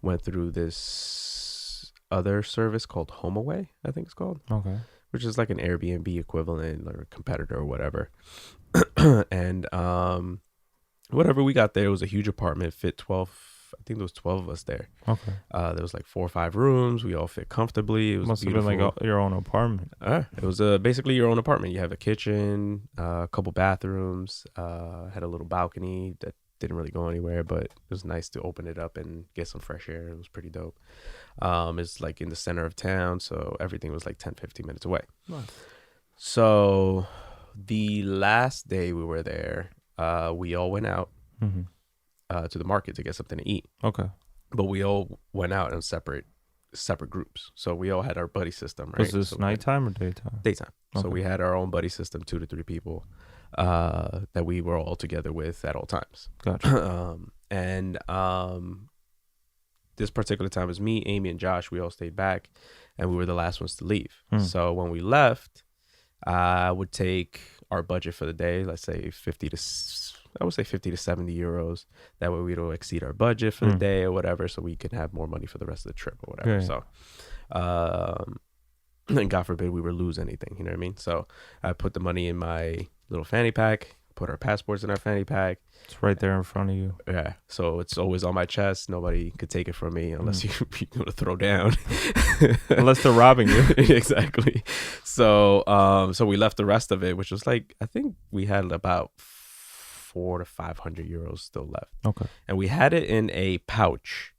went through this other service called HomeAway, I think it's called. Okay. Which is like an Airbnb equivalent or competitor or whatever. And whatever we got there, it was a huge apartment, fit 12. I think there was 12 of us there. Okay. There was like 4 or 5 rooms. We all fit comfortably. It was must beautiful. have been like your own apartment. It was basically your own apartment. You have a kitchen, a couple bathrooms, had a little balcony that didn't really go anywhere, but it was nice to open it up and get some fresh air. It was pretty dope. It's like in the center of town, so everything was like 10-15 minutes away. Nice. So the last day we were there, we all went out to the market to get something to eat. Okay. But we all went out in separate groups. So we all had our buddy system, right? Was this nighttime or daytime? Daytime. Okay. So we had our own buddy system, 2 to 3 people that we were all together with at all times. Gotcha. And this particular time was me, Amy, and Josh. We all stayed back, and we were the last ones to leave. So when we left, I would take our budget for the day, let's say 50 to I would say 50 to 70 euros. That way we don't exceed our budget for the day or whatever, so we can have more money for the rest of the trip or whatever. So, and God forbid we were lose anything, you know what I mean? So I put the money in my little fanny pack, put our passports in our fanny pack. It's right there in front of you. Yeah. So it's always on my chest. Nobody could take it from me unless you want to throw down. Unless they're robbing you. Exactly. So so we left the rest of it, which was like, I think we had about 400 to 500 euros still left. Okay. And we had it in a pouch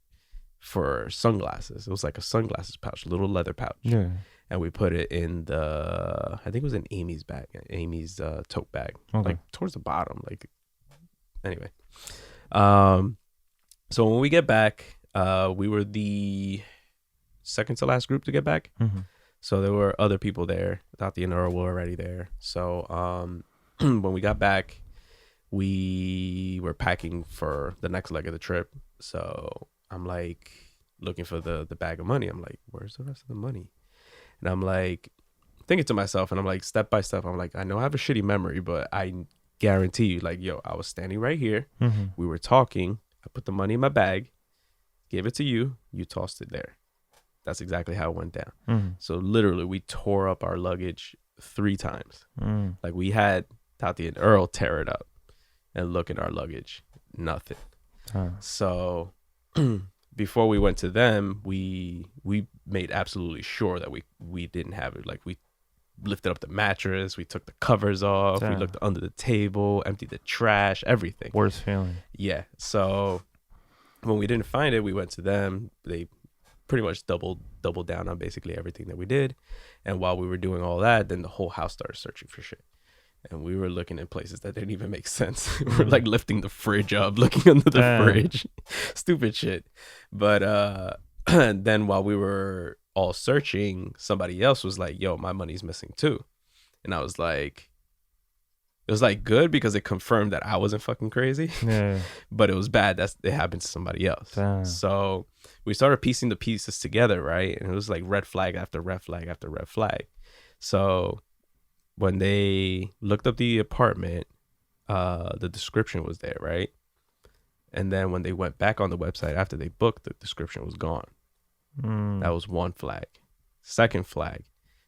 for sunglasses. It was like a sunglasses pouch, a little leather pouch. Yeah. And we put it in I think it was in Amy's bag, Amy's tote bag, like towards the bottom. Like, anyway. So when we get back, we were the second to last group to get back. So there were other people there. Tati and Earl were already there. So when we got back, we were packing for the next leg of the trip. So I'm like looking for the bag of money. I'm like, where's the rest of the money? And I'm like thinking to myself, and I'm like, step by step, I'm like, I know I have a shitty memory, but I guarantee you, like, yo, I was standing right here. We were talking. I put the money in my bag, gave it to you. You tossed it there. That's exactly how it went down. So literally, we tore up our luggage 3 times. Like, we had Tati and Earl tear it up and look at our luggage. Nothing. So before we went to them, we made absolutely sure that we didn't have it. Like, we lifted up the mattress, we took the covers off, we looked under the table, emptied the trash, everything. Worst feeling. Yeah. So when we didn't find it, we went to them. They pretty much doubled down on basically everything that we did. And while we were doing all that, then the whole house started searching for shit. And we were looking in places that didn't even make sense. We're like lifting the fridge up, looking under the fridge. Stupid shit. But then while we were all searching, somebody else was like, yo, my money's missing too. And I was like, it was like good because it confirmed that I wasn't fucking crazy. Yeah. But it was bad that it happened to somebody else. Damn. So we started piecing the pieces together, right? And it was like red flag after red flag after red flag. So when they looked up the apartment, the description was there, right? And then when they went back on the website after they booked, the description was gone. That was one flag. Second flag,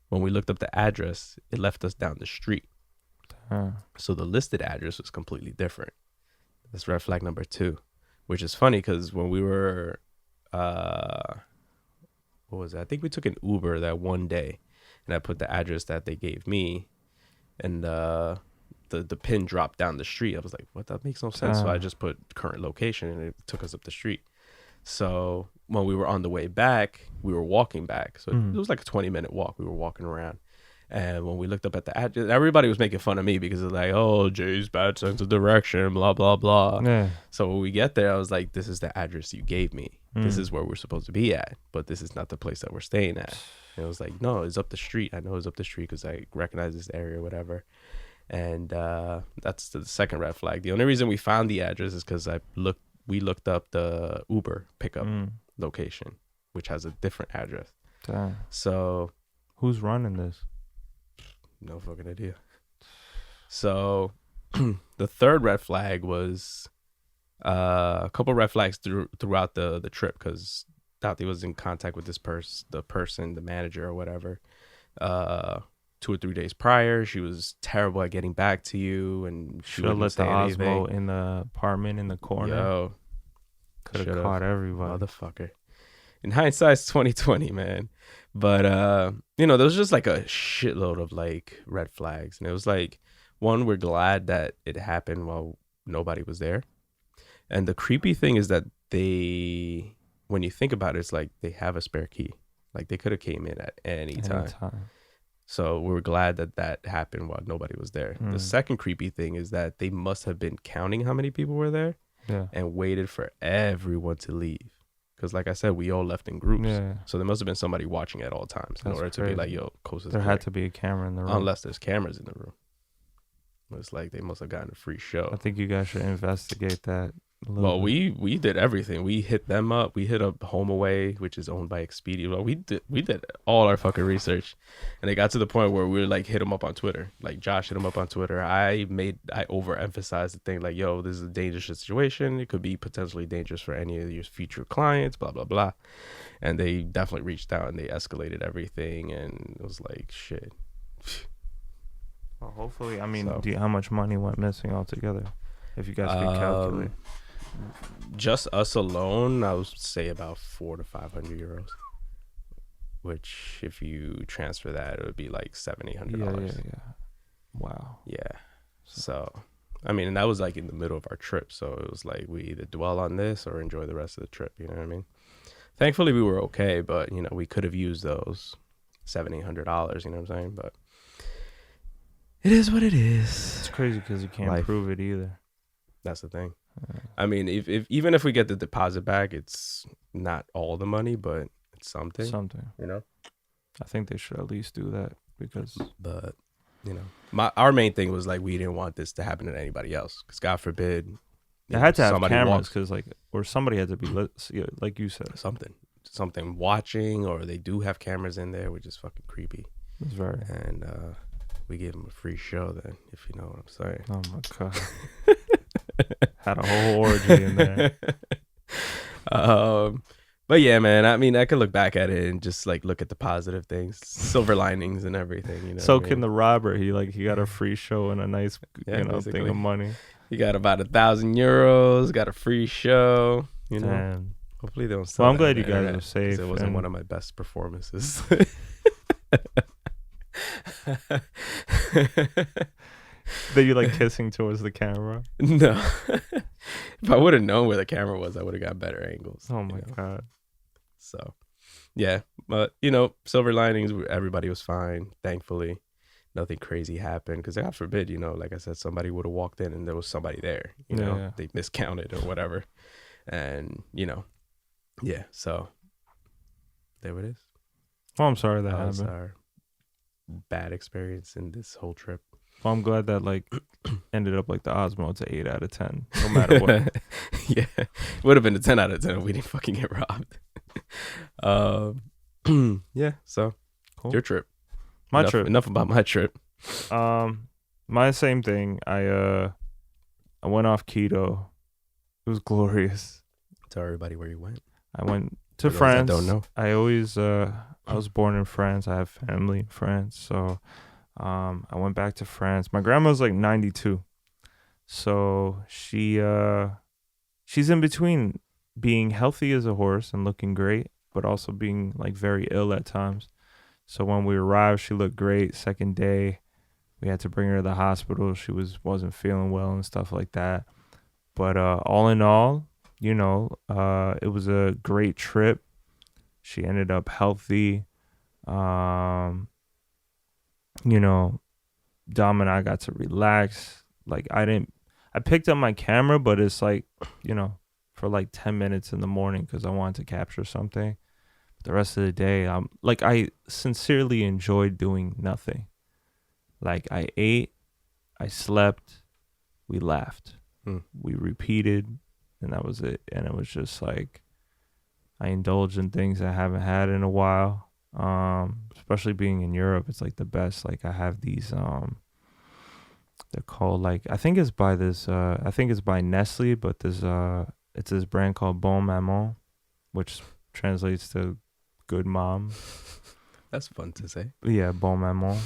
when we looked up the address, it left us down the street. So the listed address was completely different. That's red flag number 2, which is funny because when we were, what was it? I think we took an Uber that one day, and I put the address that they gave me, and the pin dropped down the street. I was like, what? That makes no sense. So I just put current location, and it took us up the street. So when we were on the way back, we were walking back. So it was like a 20-minute walk. We were walking around. And when we looked up at the address, everybody was making fun of me because it's like, oh, Jay's bad sense of direction, blah, blah, blah. Yeah. So when we get there, I was like, this is the address you gave me. This is where we're supposed to be at. But this is not the place that we're staying at. And it was like, no, it's up the street. I know it's up the street because I recognize this area or whatever. And that's the second red flag. The only reason we found the address is because we looked up the Uber pickup location, which has a different address. Damn. So who's running this? No fucking idea. So the third red flag was a couple red flags throughout the trip because Tati was in contact with the manager or whatever. 2 or 3 days prior, she was terrible at getting back to you, and she should have let the Osmo in the apartment in the corner. Yo, could have caught everybody. Motherfucker. In hindsight, it's 2020, man. But there was just like a shitload of like red flags, and it was like, one, we're glad that it happened while nobody was there, and the creepy thing is that when you think about it, it's like they have a spare key, like they could have came in at any time. So we were glad that happened while nobody was there. The second creepy thing is that they must have been counting how many people were there and waited for everyone to leave. Because like I said, we all left in groups. Yeah. So there must have been somebody watching at all times in order to be like, yo, Coast is there had to be a camera in the room. Unless there's cameras in the room. It's like they must have gotten a free show. I think you guys should investigate that. Well, we did everything. We hit them up. We hit up Home Away, which is owned by Expedia. Well, we did all our fucking research, and it got to the point where we were like, hit them up on Twitter. Like Josh hit them up on Twitter. I overemphasized the thing, like, yo, this is a dangerous situation. It could be potentially dangerous for any of your future clients. Blah blah blah. And they definitely reached out and they escalated everything, and it was like shit. Well, hopefully, I mean, how much money went missing altogether? If you guys could calculate. Just us alone, I would say about 400 to 500 euros. Which, if you transfer that, it would be like $700-800. Yeah. Wow. Yeah. So, I mean, and that was like in the middle of our trip. So it was like we either dwell on this or enjoy the rest of the trip. You know what I mean? Thankfully, we were okay, but you know, we could have used those $700-800. You know what I'm saying? But it is what it is. It's crazy because you can't prove it either. That's the thing. I mean, if even if we get the deposit back, it's not all the money, but it's something. You know, I think they should at least do that because. But you know, our main thing was like we didn't want this to happen to anybody else because God forbid. They had to have cameras because or somebody had to be like you said, something watching, or they do have cameras in there, which is fucking creepy. It's very. And we gave them a free show then, if you know what I'm saying. Oh my god. Had a whole orgy in there. But yeah, man, I mean, I could look back at it and just like look at the positive things, silver linings and everything, you know. So can the robber. He got a free show and a nice thing of money. He got about 1,000 euros, got a free show, you know. Damn. Hopefully they don't sell. Well, I'm glad you guys are safe. It wasn't one of my best performances. That you like kissing towards the camera? No. If I would have known where the camera was, I would have got better angles. Oh my god. So, yeah, but you know, silver linings. Everybody was fine, thankfully. Nothing crazy happened because God forbid, you know, like I said, somebody would have walked in and there was somebody there. You know, they miscounted or whatever, and you know, yeah. So there it is. Oh, I'm sorry that was happened. our bad experience in this whole trip. Well, I'm glad that like ended up like the Osmo. It's an 8 out of 10, no matter what. Yeah, it would have been a 10 out of 10 if we didn't fucking get robbed. Yeah. So, cool. Your trip. Enough about my trip. My same thing. I went off keto. It was glorious. Tell everybody where you went. I went to France. I don't know. I always I was born in France. I have family in France, so I went back to France. My grandma's like 92, so she's in between being healthy as a horse and looking great, but also being like very ill at times. So when we arrived, she looked great. Second day, we had to bring her to the hospital. She wasn't feeling well and stuff like that. But all in all, you know, it was a great trip. She ended up healthy. You know, Dom and I got to relax. Like I picked up my camera, but it's like, you know, for like 10 minutes in the morning because I wanted to capture something. The rest of the day, I sincerely enjoyed doing nothing. Like I ate, I slept, we laughed, we repeated, and that was it. And it was just like I indulged in things I haven't had in a while. Especially being in Europe, it's like the best. Like I have these they're called like I think it's by Nestle, but it's this brand called Bon Maman, which translates to good mom. That's fun to say. Yeah, Bon Maman.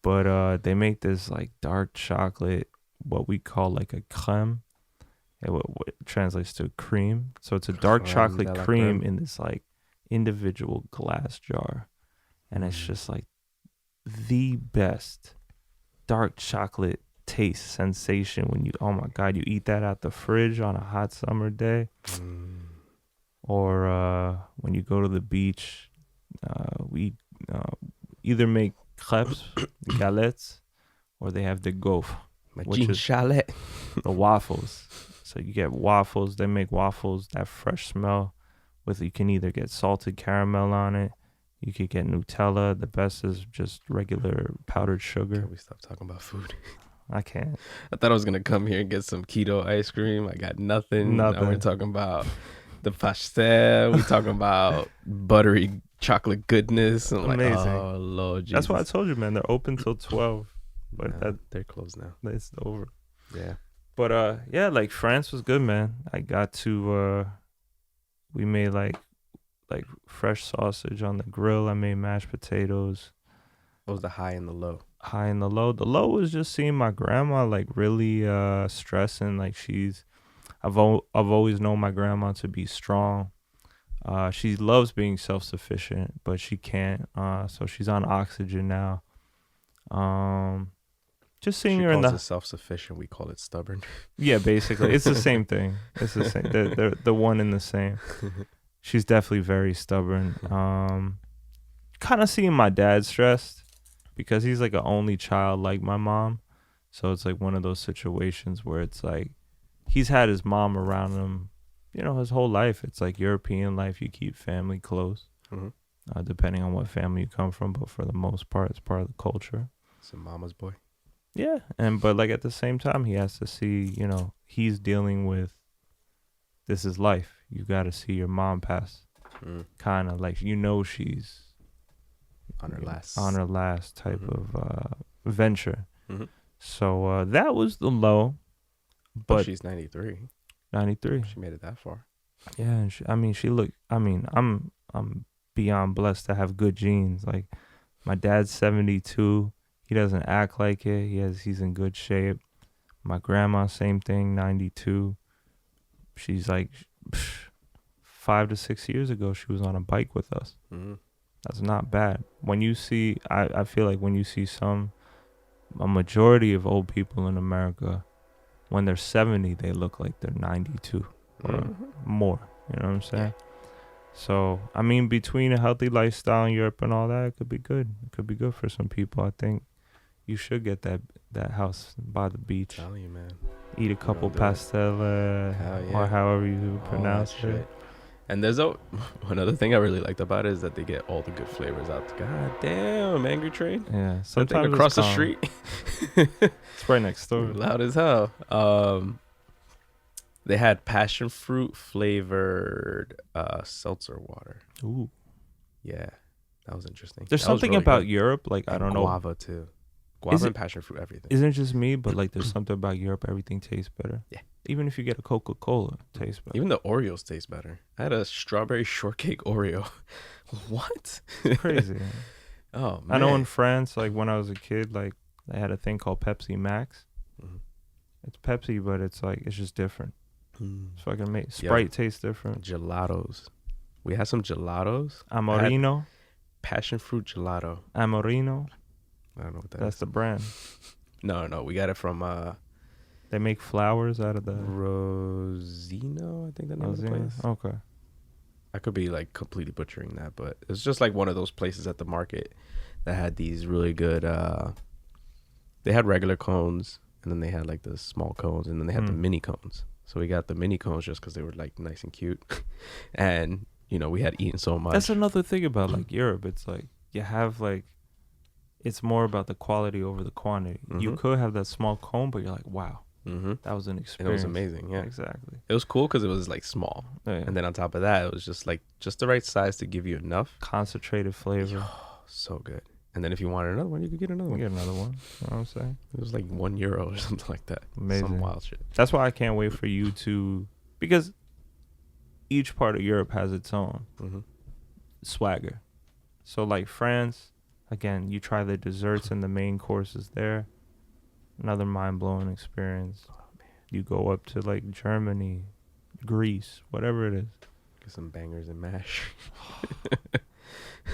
But they make this like dark chocolate, what we call like a crème. What translates to cream. So it's a dark chocolate cream in this like individual glass jar, and it's just like the best dark chocolate taste sensation when you, oh my god, you eat that out the fridge on a hot summer day. Or when you go to the beach, we either make crepes, galettes, or they have the gaufre, which is chalet. The waffles. So you get waffles. They make waffles, that fresh smell. You can either get salted caramel on it. You could get Nutella. The best is just regular powdered sugar. Can we stop talking about food? I can't. I thought I was gonna come here and get some keto ice cream. I got nothing. Now we're Nothing. talking about the pastel. We talking about buttery chocolate goodness. I'm like, Amazing. oh Lord Jesus. That's why I told you, man. They're open till 12, but they're closed now. it's over. Yeah. But yeah, like France was good, man. I got to we made like fresh sausage on the grill. I made mashed potatoes. What was the high and the low? High and the low. The low was just seeing my grandma like really stressing. Like I've always known my grandma to be strong. She loves being self-sufficient, but she can't. So she's on oxygen now. Just seeing her in the self-sufficient, we call it stubborn. Yeah, basically, it's the same thing. It's the same. They're the one and the same. She's definitely very stubborn. Kind of seeing my dad stressed because he's like an only child, like my mom. So it's like one of those situations where it's like he's had his mom around him, his whole life. It's like European life. You keep family close, depending on what family you come from. But for the most part, it's part of the culture. It's a mama's boy. Yeah, but like at the same time, he has to see, he's dealing with, this is life. You got to see your mom pass. Kind of like, she's on her last type of venture. So that was the low. But she's 93. 93. She made it that far. Yeah, and I'm beyond blessed to have good genes. Like my dad's 72. He doesn't act like it. He's in good shape. My grandma, same thing, 92. She's like 5 to 6 years ago, she was on a bike with us. That's not bad. When you see, I feel like when you see a majority of old people in America, when they're 70, they look like they're 92 or more. You know what I'm saying? Yeah. So, between a healthy lifestyle in Europe and all that, it could be good. It could be good for some people, I think. You should get that house by the beach. I'm telling you, man. Eat a couple pastel, or however you pronounce it. And there's another thing I really liked about it is that they get all the good flavors out. God damn, Angry Train. Yeah, sometimes across the street. It's right next door. Loud as hell. They had passion fruit flavored seltzer water. Ooh. Yeah, that was interesting. There's something really about Europe, like I don't know. Guava too. Guava and passion fruit, everything. Isn't it just me? But like, there's something about Europe. Everything tastes better. Yeah. Even if you get a Coca-Cola, it tastes better. Even the Oreos taste better. I had a strawberry shortcake Oreo. What? It's crazy. Oh man. I know in France, like when I was a kid, like they had a thing called Pepsi Max. It's Pepsi, but it's like it's just different. So I can make Sprite taste different. Gelatos. We had some gelatos. Amorino. Passion fruit gelato. Amorino. I don't know what That's the brand. No. We got it from they make flowers out of the Rosino, I think the name of the place. Okay. I could be like completely butchering that, but it's just like one of those places at the market that had these really good they had regular cones, and then they had like the small cones, and then they had the mini cones. So we got the mini cones just because they were like nice and cute. And we had eaten so much. That's another thing about like Europe. It's like you have like, it's more about the quality over the quantity. You could have that small cone, but you're like, wow, that was an experience. And it was amazing. Yeah, exactly. It was cool because it was like small, and then on top of that, it was just the right size to give you enough concentrated flavor. So good. And then if you wanted another one, you could get another one. Get another one. You know what I'm saying? It was like €1 or something like that. Amazing. Some wild shit. That's why I can't wait for you to, because each part of Europe has its own swagger. So like France, again, you try the desserts and the main courses there. Another mind-blowing experience. Oh, man. You go up to like Germany, Greece, whatever it is. Get some bangers and mash.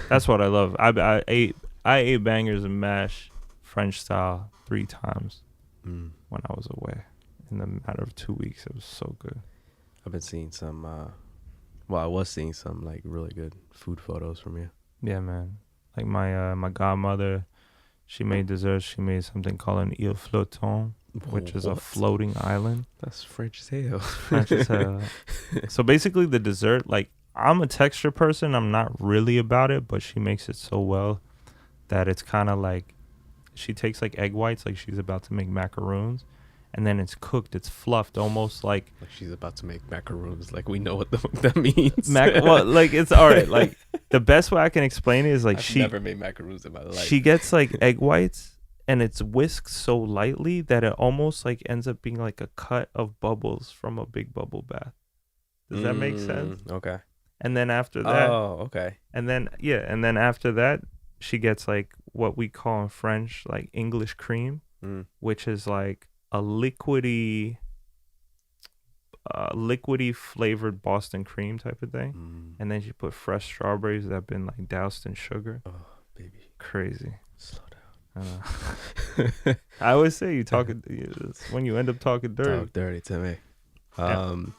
That's what I love. I ate bangers and mash French style 3 times when I was away. In the matter of 2 weeks, it was so good. I've been seeing some. I was seeing some like really good food photos from you. Yeah, man. Like my godmother, she made desserts. She made something called an île flottante, which is a floating island. That's French as hell. French as hell. So basically, the dessert, like I'm a texture person. I'm not really about it, but she makes it so well that it's kind of like she takes like egg whites, like she's about to make macaroons, and then it's cooked. It's fluffed, almost like she's about to make macaroons. Like we know what that means. well, like it's all right. Like the best way I can explain it is like I've never made macaroons in my life. She gets like egg whites, and it's whisked so lightly that it almost like ends up being like a cut of bubbles from a big bubble bath. Does that make sense? Okay. And then after that, okay. And then after that, she gets like what we call in French like English cream, which is like a liquidy flavored Boston cream type of thing. And then she put fresh strawberries that have been like doused in sugar. Oh, baby. Crazy. Slow down. I always say you talking when you end up talking dirty. Talk dirty to me.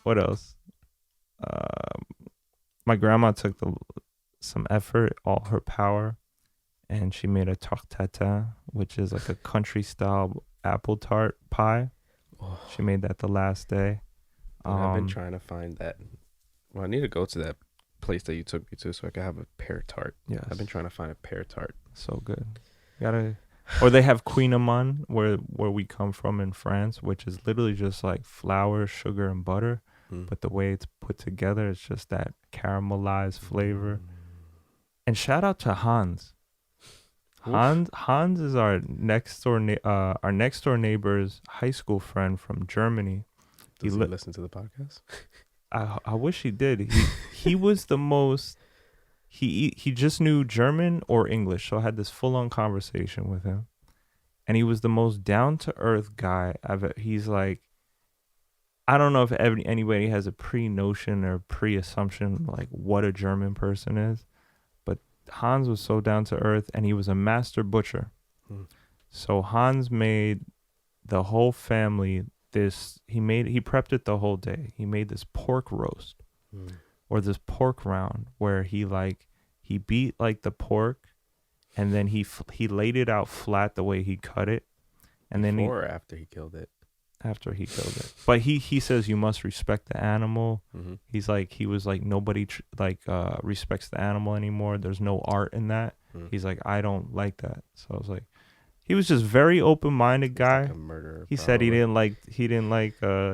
What else? My grandma took some effort, all her power, and she made a tarte tatin, which is like a country style apple tart pie. Oh. She made that the last day. I've been trying to find that. Well, I need to go to that place that you took me to so I can have a pear tart. Yeah, I've been trying to find a pear tart. So good. Or they have Queen where we come from in France, which is literally just like flour, sugar, and butter. But the way it's put together, it's just that caramelized flavor. And shout out to Hans. Hans is our next door neighbor's high school friend from Germany. Does he listen to the podcast? I wish he did. He was the most. He just knew German or English, so I had this full on conversation with him, and he was the most down to earth guy he's like, I don't know if anybody has a pre-notion or pre-assumption like what a German person is, but Hans was so down to earth, and he was a master butcher. So Hans made the whole family this. He prepped it the whole day. He made this pork roast or this pork round where he beat like the pork, and then he laid it out flat the way he cut it, and then before or after he killed it. After he killed it, but he says you must respect the animal. He was like nobody respects the animal anymore. There's no art in that. He's like, I don't like that. So I was like, he was just very open-minded guy. Like a murderer. He said he didn't like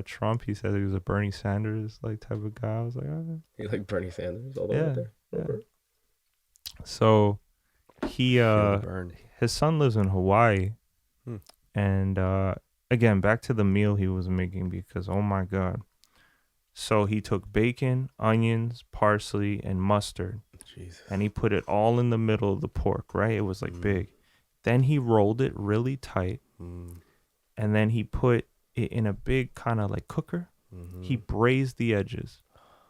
Trump. He said he was a Bernie Sanders like type of guy. I was like, oh. He liked Bernie Sanders all the way there. Yeah. So his son lives in Hawaii, and again, back to the meal he was making, because oh my God. So he took bacon, onions, parsley, and mustard. Jesus. And he put it all in the middle of the pork, right? It was like big. Then he rolled it really tight. And then he put it in a big kind of like cooker. He braised the edges,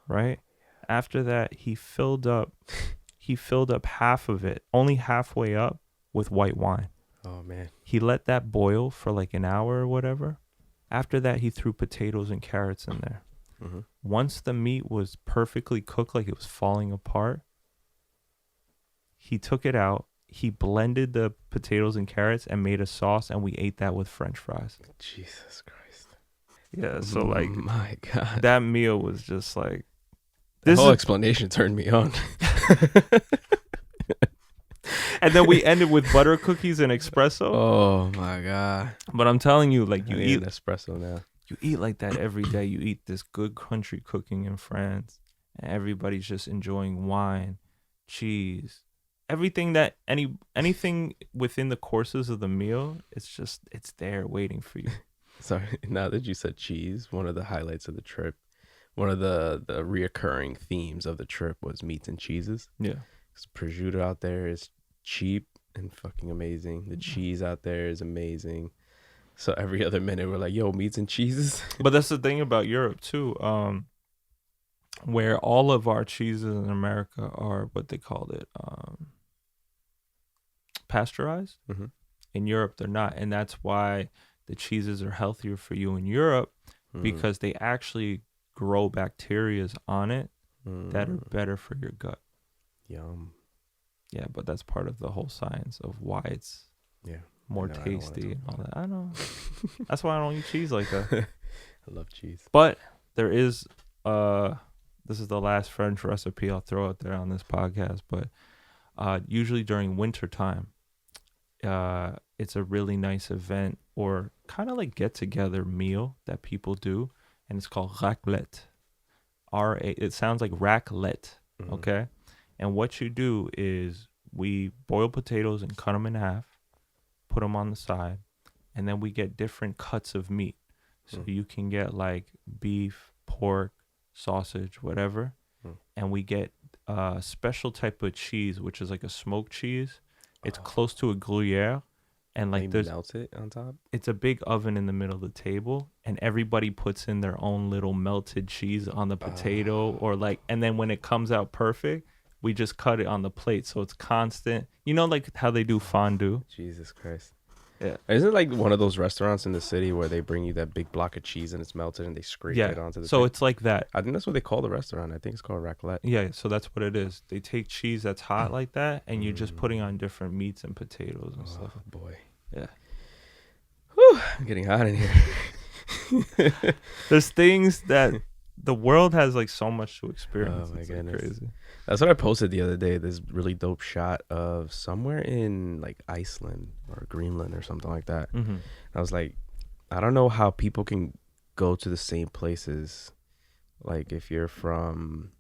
right? After that, he filled up half of it, only halfway up, with white wine. Oh, man. He let that boil for like an hour or whatever. After that, he threw potatoes and carrots in there. Once the meat was perfectly cooked, like it was falling apart, he took it out. He blended the potatoes and carrots and made a sauce, and we ate that with French fries. Jesus Christ. Yeah, so like, my God. that meal was just like... The whole explanation turned me on. And then we ended with butter cookies and espresso. Oh my God. But I'm telling you, like, you eat espresso now. You eat like that every day. You eat this good country cooking in France, and everybody's just enjoying wine, cheese, everything that anything within the courses of the meal. It's there waiting for you. Sorry, now that you said cheese, one of the highlights of the trip, one of the reoccurring themes of the trip was meats and cheeses. Yeah. Because prosciutto out there is cheap and fucking amazing. The cheese out there is amazing. So every other minute we're like, yo, meats and cheeses. But that's the thing about Europe too, where all of our cheeses in America are what they called it, pasteurized. In Europe, they're not. And that's why the cheeses are healthier for you in Europe, because they actually grow bacteria on it that are better for your gut. Yum. Yeah, but that's part of the whole science of why it's more tasty and all that. I know. That's why I don't eat cheese like that. I love cheese. But there is, this is the last French recipe I'll throw out there on this podcast, but usually during winter time, it's a really nice event or kind of like get together meal that people do, and it's called raclette. It sounds like raclette, okay? And what you do is we boil potatoes and cut them in half, put them on the side, and then we get different cuts of meat. So you can get like beef, pork, sausage, whatever, and we get a special type of cheese, which is like a smoked cheese. It's close to a Gruyere, and like there's melt it on top. It's a big oven in the middle of the table, and everybody puts in their own little melted cheese on the potato, or like, and then when it comes out perfect, we just cut it on the plate, so it's constant. You know, like how they do fondue. Jesus Christ. Yeah. Isn't it like one of those restaurants in the city where they bring you that big block of cheese and it's melted and they scrape it onto the so thing? it's like that. I think that's what they call the restaurant. I think it's called raclette. Yeah, so that's what it is. They take cheese that's hot like that, and you're just putting on different meats and potatoes and stuff. Boy. Yeah. Whew, I'm getting hot in here. There's things that the world has like so much to experience. Oh my it's goodness. like crazy. That's what I posted the other day. This really dope shot of somewhere in like Iceland or Greenland or something like that. I was like, I don't know how people can go to the same places. Like if you're from,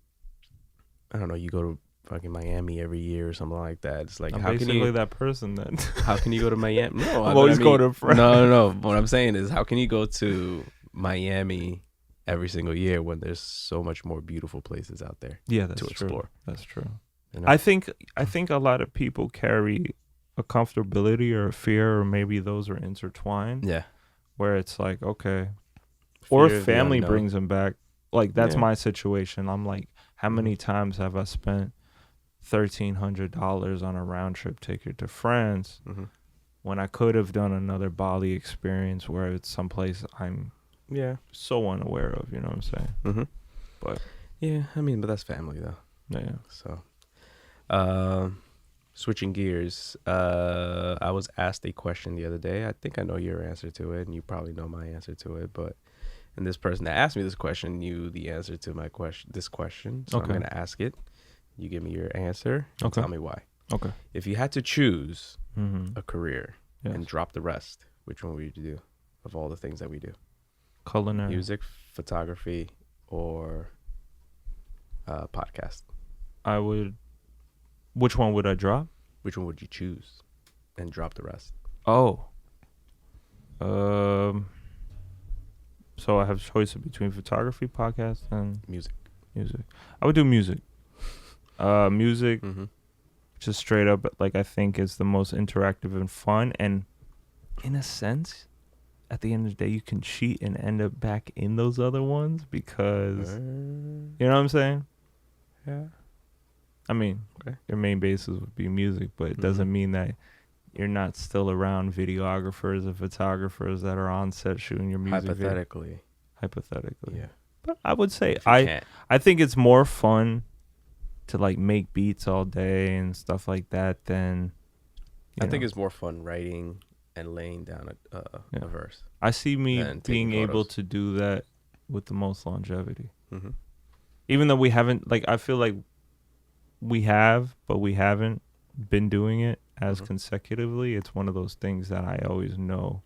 I don't know, you go to fucking Miami every year or something like that. It's like, I'm how basically can you that person then. how can you go to Miami? No, I'm always going to a friend. No. What I'm saying is, how can you go to Miami every single year when there's so much more beautiful places out there to explore? True. That's true. You know? I think a lot of people carry a comfortability or a fear, or maybe those are intertwined. Yeah. Where it's like, okay, or Fear if of the family unknown. brings them back. Like that's Yeah. my situation. I'm like, how many times have I spent $1,300 on a round trip ticket to France when I could have done another Bali experience where it's someplace I'm so unaware of, you know what I'm saying? But yeah, I mean, but that's family though. yeah. So, switching gears, I was asked a question the other day. I think I know your answer to it, and you probably know my answer to it. And this person that asked me this question knew the answer to my question. This question, so I'm gonna ask it. You give me your answer. And tell me why. Okay. If you had to choose a career and drop the rest, which one would you do of all the things that we do? Culinary. Music, photography, or podcast? I would. Which one would I drop? Which one would you choose and drop the rest? Oh. So I have choices between photography, podcast, and Music. I would do music. Music, just straight up, like I think is the most interactive and fun, and in a sense, at the end of the day, you can cheat and end up back in those other ones because you know what I'm saying. Yeah. I mean, your main basis would be music, but it doesn't mean that you're not still around videographers and photographers that are on set shooting your music. Hypothetically. Yeah. But I would say I think it's more fun to like make beats all day and stuff like that than I think it's more fun writing and laying down a verse. I see me being able photos. to do that with the most longevity. Even though we haven't, like, I feel like we have, but we haven't been doing it as consecutively. It's one of those things that I always know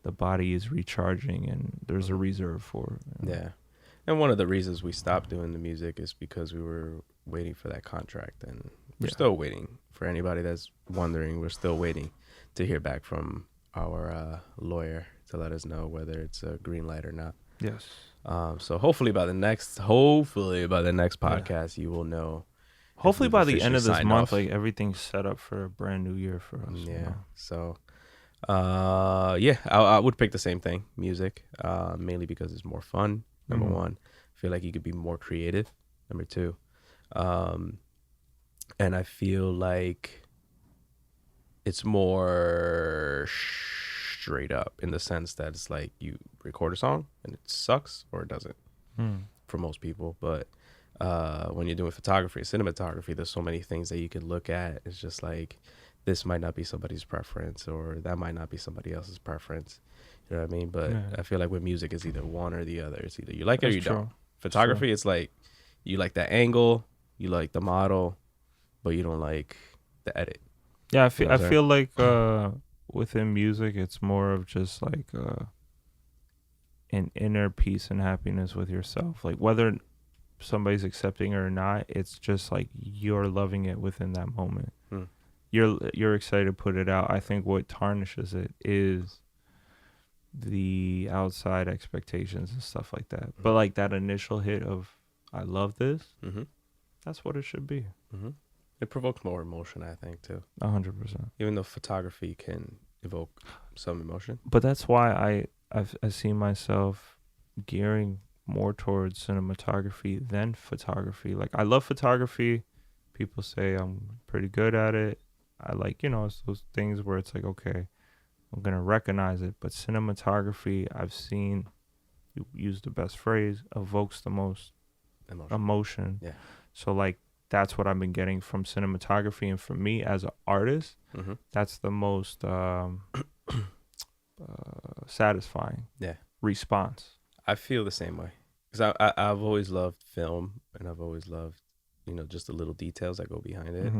the body is recharging and there's a reserve for it. Yeah. And one of the reasons we stopped doing the music is because we were waiting for that contract, and we're still waiting. For anybody that's wondering, we're still waiting to hear back from our lawyer to let us know whether it's a green light or not. Yes. So hopefully by the next podcast, you will know. Hopefully by the end of this month, off. like everything's set up for a brand new year for us. Yeah. You know? So, I would pick the same thing, music, mainly because it's more fun. Number one, I feel like you could be more creative. Number two, and I feel like it's more straight up in the sense that it's like you record a song and it sucks or it doesn't for most people. But when you're doing photography, cinematography, there's so many things that you can look at. It's just like, this might not be somebody's preference, or that might not be somebody else's preference. You know what I mean? But I feel like with music, it's either one or the other. It's either you like it or you don't. Photography, it's like you like that angle, you like the model, but you don't like the edit. Yeah, I feel like within music, it's more of just like an inner peace and happiness with yourself. Like whether somebody's accepting it or not, it's just like you're loving it within that moment. You're excited to put it out. I think what tarnishes it is the outside expectations and stuff like that. But like that initial hit of I love this, that's what it should be. It provokes more emotion, I think, too. 100%. Even though photography can evoke some emotion. But that's why I see myself gearing more towards cinematography than photography. Like I love photography. People say I'm pretty good at it. I like, it's those things where it's like, okay, I'm going to recognize it. But cinematography, I've seen, you use the best phrase, evokes the most emotion. Yeah. So like, that's what I've been getting from cinematography. And for me as an artist, that's the most satisfying response. I feel the same way. Because I've always loved film, and I've always loved, just the little details that go behind it.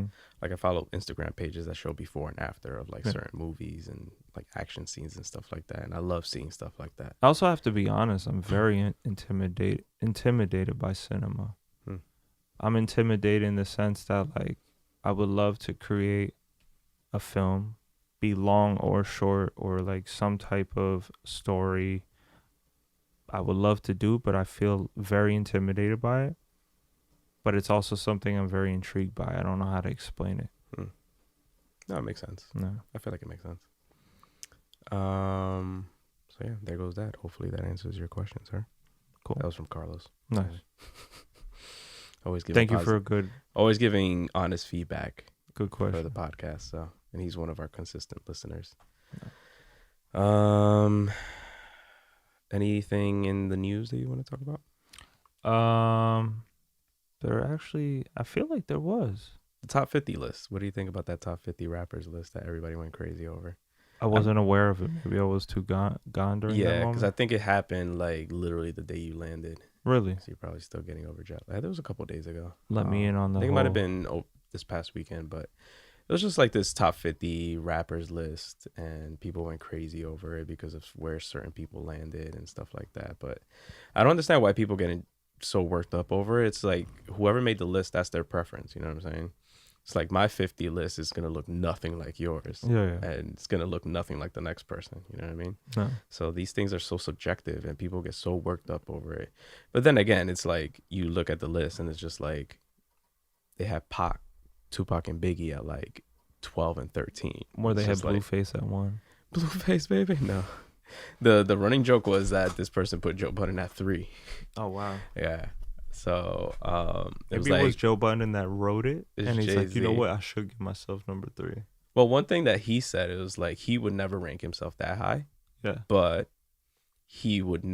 Like I follow Instagram pages that show before and after of like certain movies and like action scenes and stuff like that. And I love seeing stuff like that. I also have to be honest, I'm very intimidated by cinema. I'm intimidated in the sense that like I would love to create a film, be long or short or like some type of story. I would love to do, but I feel very intimidated by it. But it's also something I'm very intrigued by. I don't know how to explain it. No, it makes sense. No, I feel like it makes sense. So yeah, there goes that. Hopefully that answers your question, sir. Cool. That was from Carlos. Nice. Always giving Thank you for a good. Always giving honest feedback. Good question for the podcast. So, and he's one of our consistent listeners. No. Anything in the news that you want to talk about? I feel like there was the top 50 list. What do you think about that top 50 rappers list that everybody went crazy over? I wasn't aware of it. Maybe I was too gone during that moment. Yeah, because I think it happened like literally the day you landed. Really? So you're probably still getting over jet lag. That was a couple of days ago. Let me in on the I think it might have been this past weekend, but it was just like this top 50 rappers list, and people went crazy over it because of where certain people landed and stuff like that. But I don't understand why people getting so worked up over it. It's like whoever made the list, that's their preference. You know what I'm saying? It's like my 50 list is going to look nothing like yours. Yeah. And it's going to look nothing like the next person. You know what I mean? No. So these things are so subjective and people get so worked up over it. But then again, it's like you look at the list and it's just like they have Pac, Tupac, and Biggie at like 12 and 13. Or they had Blueface at 1. Blueface, baby? No. The running joke was that this person put Joe Budden at 3. Oh, wow. Yeah. So maybe it was Joe Budden that wrote it, and he's Jay-Z. like, you know what, I should give myself number 3. Well, one thing that he said, it was like he would never rank himself that high. Yeah. But he would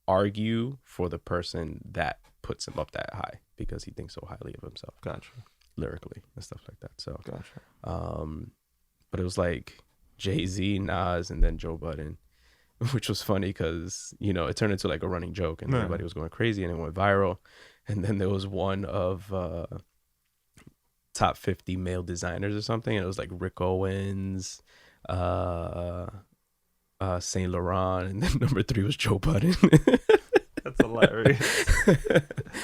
argue for the person that puts him up that high because he thinks so highly of himself. Gotcha. Lyrically and stuff like that. So gotcha. But it was like Jay-Z, Nas, and then Joe Budden, which was funny because, it turned into like a running joke and everybody was going crazy and it went viral. And then there was one of top 50 male designers or something, and it was like Rick Owens, Saint Laurent, and then number 3 was Joe Budden. That's hilarious.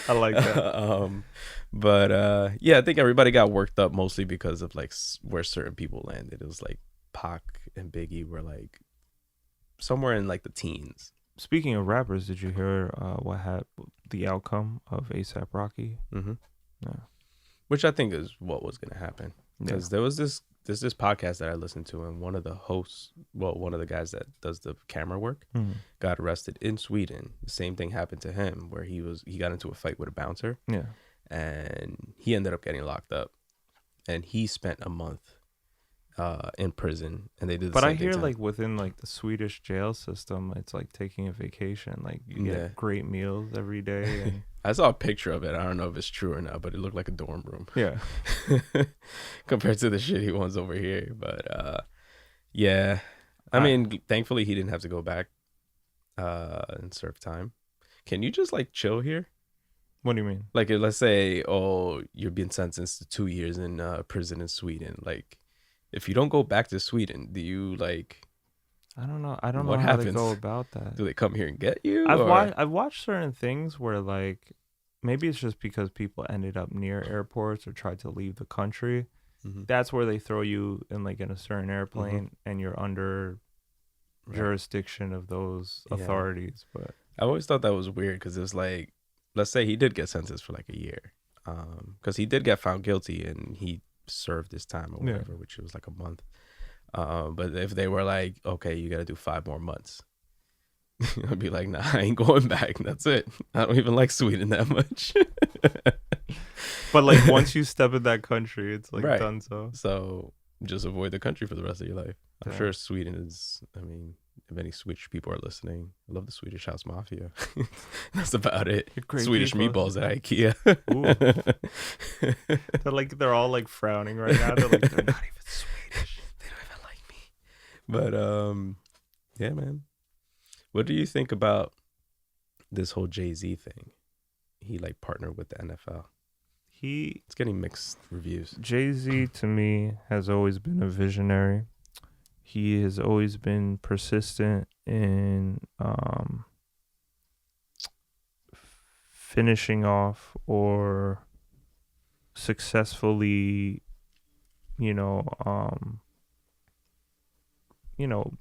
I like that. But yeah, I think everybody got worked up mostly because of like where certain people landed. It was like Pac and Biggie were like somewhere in like the teens. Speaking of rappers, did you hear what had the outcome of A$AP Rocky? Mm-hmm. Yeah. Which I think is what was going to happen. Because there's this podcast that I listened to, and one of the hosts, one of the guys that does the camera work, got arrested in Sweden. The same thing happened to him, where he got into a fight with a bouncer. Yeah. And he ended up getting locked up. And he spent a month in prison, and they did the but same I hear thing like within like the Swedish jail system, it's like taking a vacation. Like you get great meals every day. And I saw a picture of it. I don't know if it's true or not, but it looked like a dorm room. Yeah. Compared to the shitty ones over here. But yeah. I mean, thankfully he didn't have to go back and serve time. Can you just like chill here? What do you mean? Like, let's say, you're being sentenced to 2 years in prison in Sweden. Like, if you don't go back to Sweden, do you like? I don't know. I don't know What how they happens? go about that. Do they come here and get you? I've watched certain things where like maybe it's just because people ended up near airports or tried to leave the country. Mm-hmm. That's where they throw you in like in a certain airplane and you're under jurisdiction of those authorities. But I always thought that was weird because it's like, let's say he did get sentenced for like a year, because he did get found guilty and he served his time or whatever, which was like a month. But if they were like, okay, you got to do 5 more months, I'd be like, nah, I ain't going back. That's it. I don't even like Sweden that much. But like once you step in that country, it's like done. So just avoid the country for the rest of your life. I'm sure Sweden is, I mean, if any Swedish people are listening, I love the Swedish House Mafia. That's about it. Swedish people. Meatballs at IKEA. They're all like frowning right now. They're like, they're not even Swedish. They don't even like me. But yeah, man. What do you think about this whole Jay-Z thing? He like partnered with the NFL. It's getting mixed reviews. Jay-Z to me has always been a visionary. He has always been persistent in finishing off or successfully,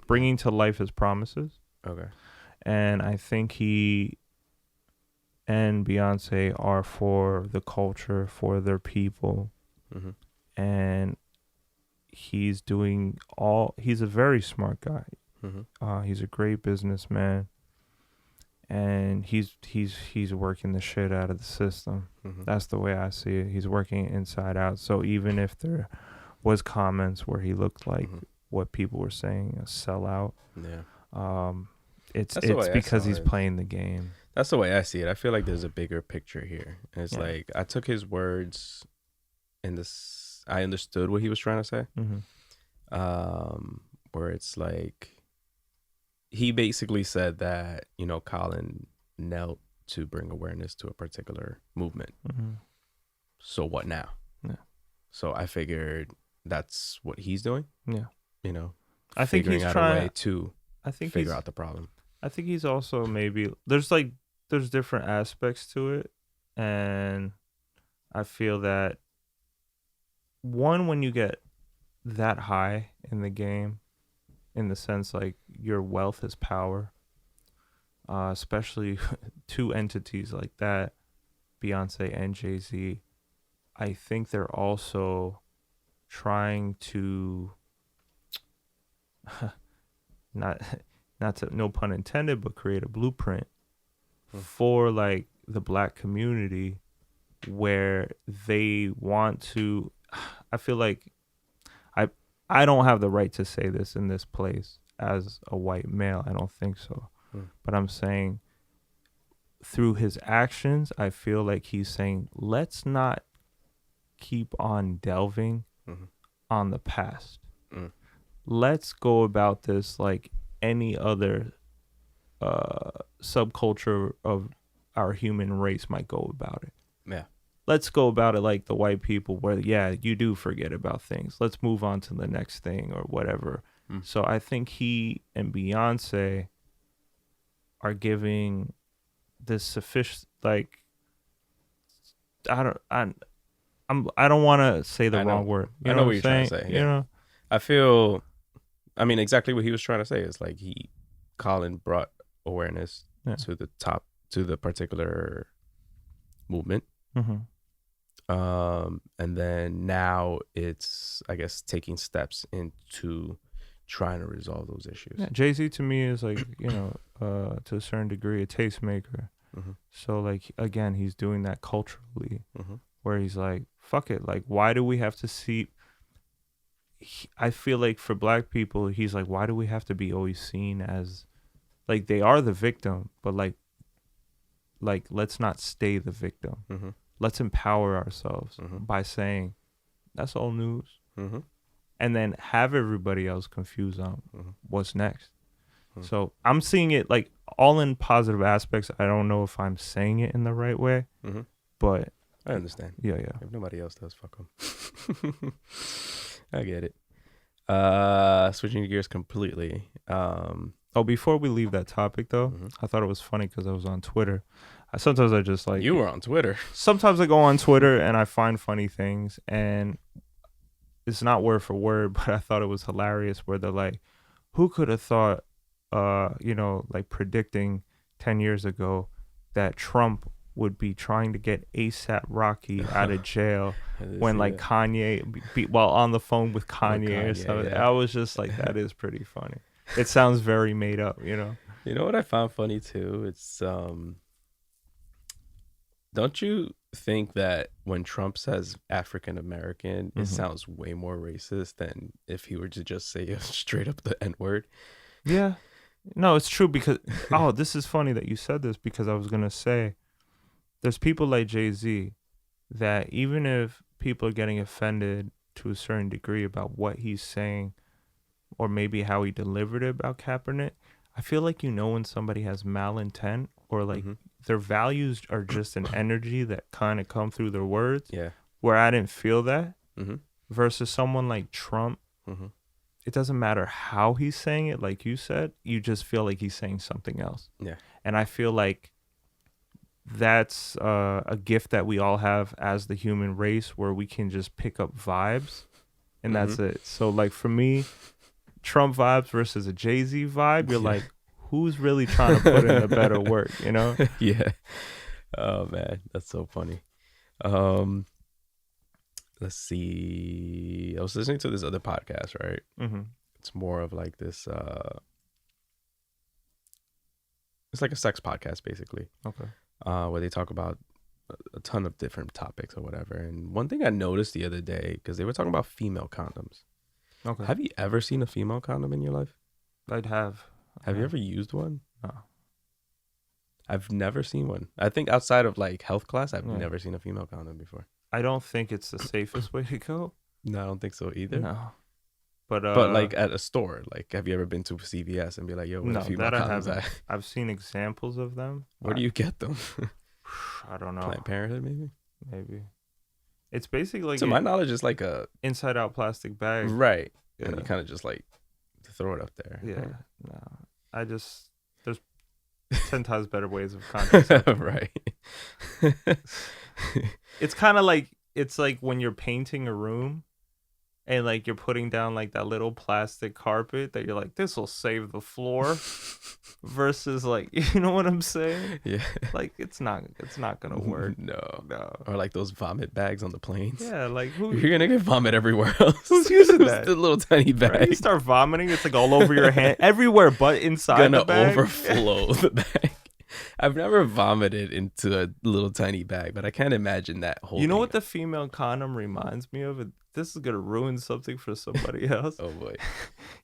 bringing to life his promises. Okay. And I think he and Beyonce are for the culture, for their people. Mm-hmm. And he's a very smart guy. Mm-hmm. He's a great businessman. And he's working the shit out of the system. Mm-hmm. That's the way I see it. He's working inside out. So even if there was comments where he looked like what people were saying, a sellout. Yeah. It's because he's playing the game. That's the way I see it. I feel like there's a bigger picture here. It's like I took his words in this. I understood what he was trying to say. Mm-hmm. Where it's like he basically said that Colin knelt to bring awareness to a particular movement. Mm-hmm. So what now? Yeah. So I figured that's what he's doing. Yeah. I think he's trying a way to figure out the problem. I think he's also maybe there's different aspects to it, and I feel that when you get that high in the game, in the sense like your wealth is power, especially two entities like that, Beyonce and Jay-Z, I think they're also trying to not to, no pun intended, but create a blueprint for like the black community where they want to. I feel like I don't have the right to say this in this place as a white male. I don't think so. But I'm saying through his actions, I feel like he's saying, let's not keep on delving on the past. Let's go about this like any other subculture of our human race might go about it. Yeah. Let's go about it like the white people where, you do forget about things. Let's move on to the next thing or whatever. So I think he and Beyonce are giving this sufficient, like, I don't want to say the wrong word. I know what you're trying to say. Yeah. I feel, exactly what he was trying to say is like Colin brought awareness to the particular movement. Mm-hmm. And then now it's, I guess, taking steps into trying to resolve those issues. Yeah, Jay-Z to me is like, to a certain degree, a tastemaker. Mm-hmm. So like, again, he's doing that culturally where he's like, fuck it. Like, why do we have to see, I feel like for black people, he's like, why do we have to be always seen as like, they are the victim, but like let's not stay the victim. Mm-hmm. Let's empower ourselves by saying that's all news. Mm-hmm. And then have everybody else confused on what's next. Mm-hmm. So I'm seeing it like all in positive aspects. I don't know if I'm saying it in the right way, but I understand. Yeah. If nobody else does, fuck them. I get it. Switching gears completely. Oh, before we leave that topic though, I thought it was funny because I was on Twitter. Sometimes I just like you were on Twitter. Sometimes I go on Twitter and I find funny things, and it's not word for word, but I thought it was hilarious where they're like, who could have thought, like predicting 10 years ago that Trump would be trying to get ASAP Rocky out of jail when like Kanye, while on the phone with Kanye or something. Yeah. I was just like, that is pretty funny. It sounds very made up, You know what I found funny too? It's don't you think that when Trump says African American, it sounds way more racist than if he were to just say straight up the N-word? Yeah. No, it's true because, this is funny that you said this because I was going to say, there's people like Jay-Z that even if people are getting offended to a certain degree about what he's saying or maybe how he delivered it about Kaepernick, I feel like when somebody has malintent or like their values are just an energy that kind of come through their words. Yeah. Where I didn't feel that versus someone like Trump. It doesn't matter how he's saying it, like you said, you just feel like he's saying something else. Yeah. And I feel like that's a gift that we all have as the human race where we can just pick up vibes and that's it. So like for me, Trump vibes versus a Jay-Z vibe, you're like, who's really trying to put in a better work, Yeah. Oh man, that's so funny. Let's see. I was listening to this other podcast, right? It's more of like this. It's like a sex podcast, basically. Okay. Where they talk about a ton of different topics or whatever. And one thing I noticed the other day, because they were talking about female condoms. Okay. Have you ever seen a female condom in your life? I'd have. Have you ever used one? No. I've never seen one. I think outside of like health class, I've never seen a female condom before. I don't think it's the safest way to go. No, I don't think so either. No. But like at a store, like have you ever been to CVS and be like, yo, what no, female that I condoms haven't. I've seen examples of them. Where do you get them? I don't know. Planned Parenthood, maybe? Maybe. It's basically like, to my knowledge, it's like a inside out plastic bag. Right. Yeah. And you kind of just like throw it up there. Yeah. No. There's 10 times better ways of contact. Right. It's kind of like, it's like when you're painting a room and like you're putting down like that little plastic carpet that you're like, this will save the floor versus like, you know what I'm saying? Yeah. Like it's not gonna work. No. No. Or like those vomit bags on the planes. Yeah, like you're gonna get vomit everywhere else. Who's using that? The little tiny bag. Right? You start vomiting, it's like all over your hand, everywhere but inside the bag. Gonna overflow the bag. I've never vomited into a little tiny bag, but I can't imagine that whole. You know what the female condom reminds me of? This is gonna ruin something for somebody else. Oh boy.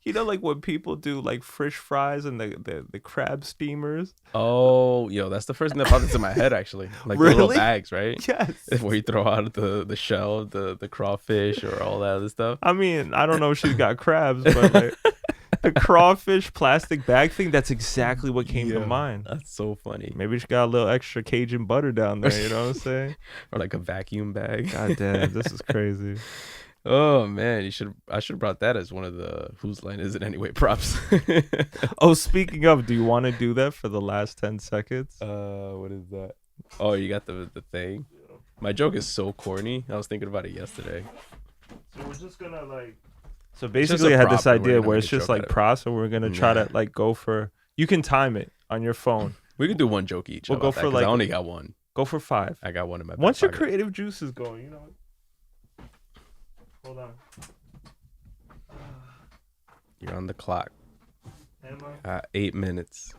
You know, like when people do like fish fries and the crab steamers. Oh, yo, that's the first thing that popped into my head actually. Like really? The little bags, right? Yes. Where you throw out the shell, the crawfish, or all that other stuff. I mean, I don't know if she's got crabs, but like the crawfish plastic bag thing, that's exactly what came to mind. That's so funny. Maybe she got a little extra Cajun butter down there, you know what I'm saying? Or like a vacuum bag. God damn, this is crazy. Oh man, I should have brought that as one of the whose line is it anyway props. Oh, speaking of, do you want to do that for the last 10 seconds? What is that? Oh, you got the thing. My joke is so corny. I was thinking about it yesterday. So we're just gonna like. So basically, I had this idea where it's just like props, and we're gonna try to like go for. You can time it on your phone. We can do one joke each. We'll go for like. I only got one. Go for 5. I got one in my. Once your creative juice is going, you know. Hold on. You're on the clock. Am I? 8 minutes.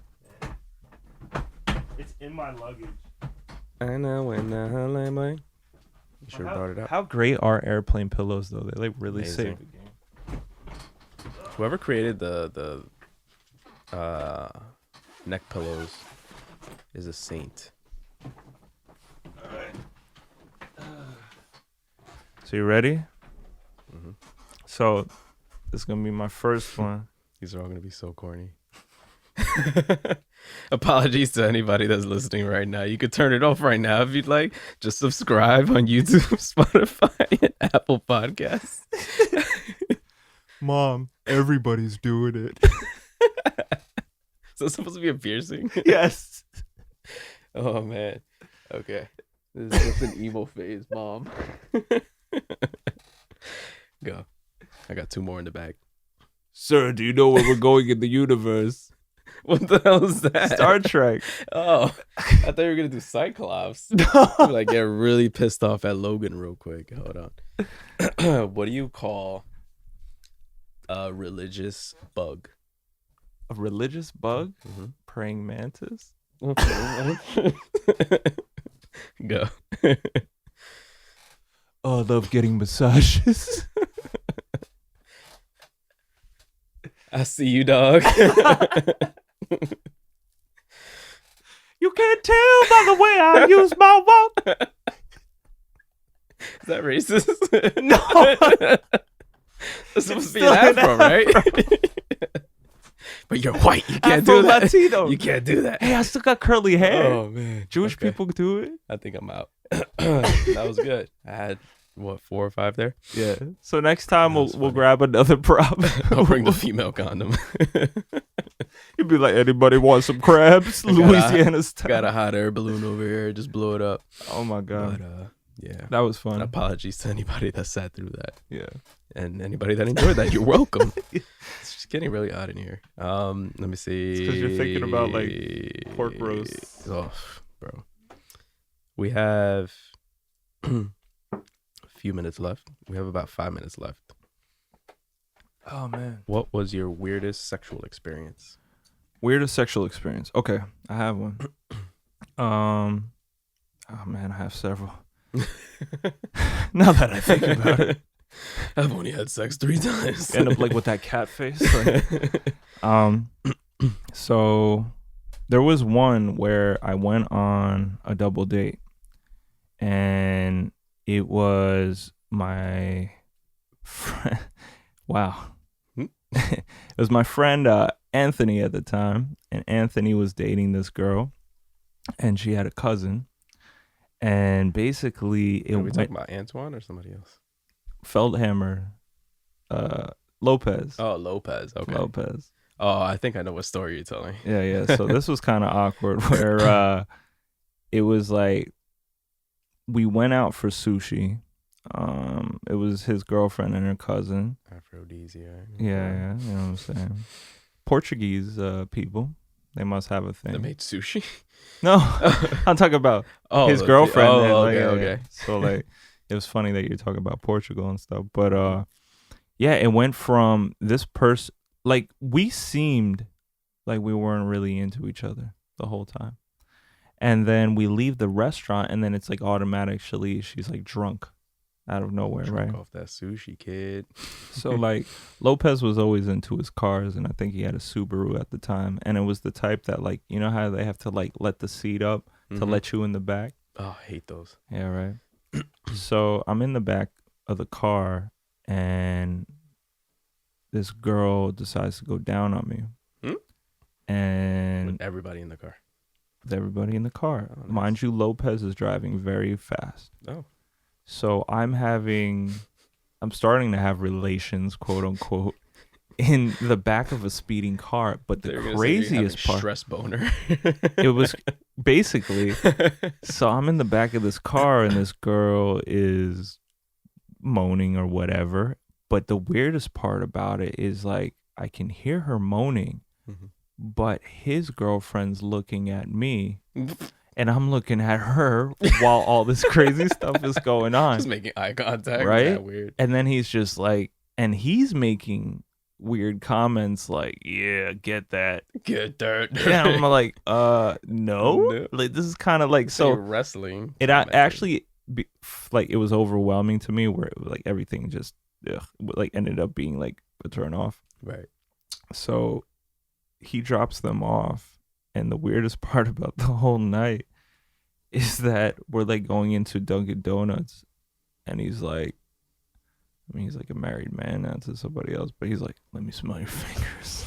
It's in my luggage. I know when the hell am I? You should have brought it up. How great are airplane pillows though? They like really save the game. Whoever created the neck pillows is a saint. All right. So you ready? Mm-hmm. So this is gonna be my first one. These are all gonna be so corny. Apologies to anybody that's listening right now. You could turn it off right now if you'd like. Just subscribe on YouTube, Spotify, and Apple Podcasts. Mom, everybody's doing it. So it's supposed to be a piercing? Yes. Oh, man. Okay. This is just an evil phase, Mom. Go. I got 2 more in the bag. Sir, do you know where we're going in the universe? What the hell is that? Star Trek. Oh, I thought you were going to do Cyclops. No. Like, get really pissed off at Logan real quick. Hold on. What do you call a religious bug? A religious bug? Mm-hmm. Praying mantis? Go. Oh, I love getting massages. I see you, dog. You can't tell by the way I use my walk. Is that racist? No. That's supposed to be an afro, right? But you're white. You can't do that. Latino. You can't do that. Hey, I still got curly hair. Oh, man. Jewish Okay. people do it. I think I'm out. That was good. I had, 4 or 5 there? Yeah. So next time That was we'll funny. grab another prop. I'll bring the female condom. You'd be like, anybody want some crabs? I got a- Louisiana style. Got a hot air balloon over here. Just blow it up. Oh my god. But, yeah. That was fun. Apologies to anybody that sat through that. Yeah. And anybody that enjoyed that, you're welcome. It's just getting really hot in here. Let me see. It's 'cause you're thinking about, like, pork roasts. Oh, bro. We have a few minutes left. We have about 5 minutes left. Oh man. What was your weirdest sexual experience? Weirdest sexual experience. Okay, I have one. Oh man, I have several. Now that I think about it, I've only had sex 3 times. end up like with that cat face. Like, so there was one where I went on a double date, and it was my friend. Wow. It was my friend Anthony at the time, and Anthony was dating this girl, and she had a cousin, and basically it Are we went talking about Antoine or somebody else? Feldhammer, Lopez. Oh, Lopez. Okay. Lopez. Oh, I think I know what story you're telling. Yeah. So this was kind of awkward where it was like we went out for sushi. It was his girlfriend and her cousin. Aphrodisiac. Yeah, you know what I'm saying. Portuguese people, they must have a thing. They made sushi? No, I'm talking about his girlfriend. Oh, and, like, okay, yeah. okay. So like, it was funny that you're talking about Portugal and stuff. But yeah, it went from this person. Like, we seemed like we weren't really into each other the whole time, and then we leave the restaurant, and then it's like automatic. She's like drunk out of nowhere, Drunk right? off that sushi, kid. So like Lopez was always into his cars, and I think he had a Subaru at the time, and it was the type that, like, you know how they have to like let the seat up to let you in the back. Oh, I hate those. Yeah, right. So I'm in the back of the car, and this girl decides to go down on me. And With everybody in the car. with everybody in the car. Oh, nice. Mind you, Lopez is driving very fast. Oh. So I'm starting to have relations, quote unquote, in the back of a speeding car. But the craziest part, stress boner. it was basically, so I'm in the back of this car, and this girl is moaning or whatever. But the weirdest part about it is, like, I can hear her moaning, but his girlfriend's looking at me. And I'm looking at her while all this crazy stuff is going on. Just making eye contact. Right? Yeah, weird. And then he's just like, and he's making weird comments like, yeah, get that. Get dirt. And I'm like, no. No. Like, this is kind of like, So so wrestling. it actually, like, it was overwhelming to me where it was like everything just, like, ended up being like a turn off. Right. So he drops them off. And the weirdest part about the whole night is that we're like going into Dunkin' Donuts, and he's like, I mean, he's like a married man now to somebody else, but he's like, let me smell your fingers.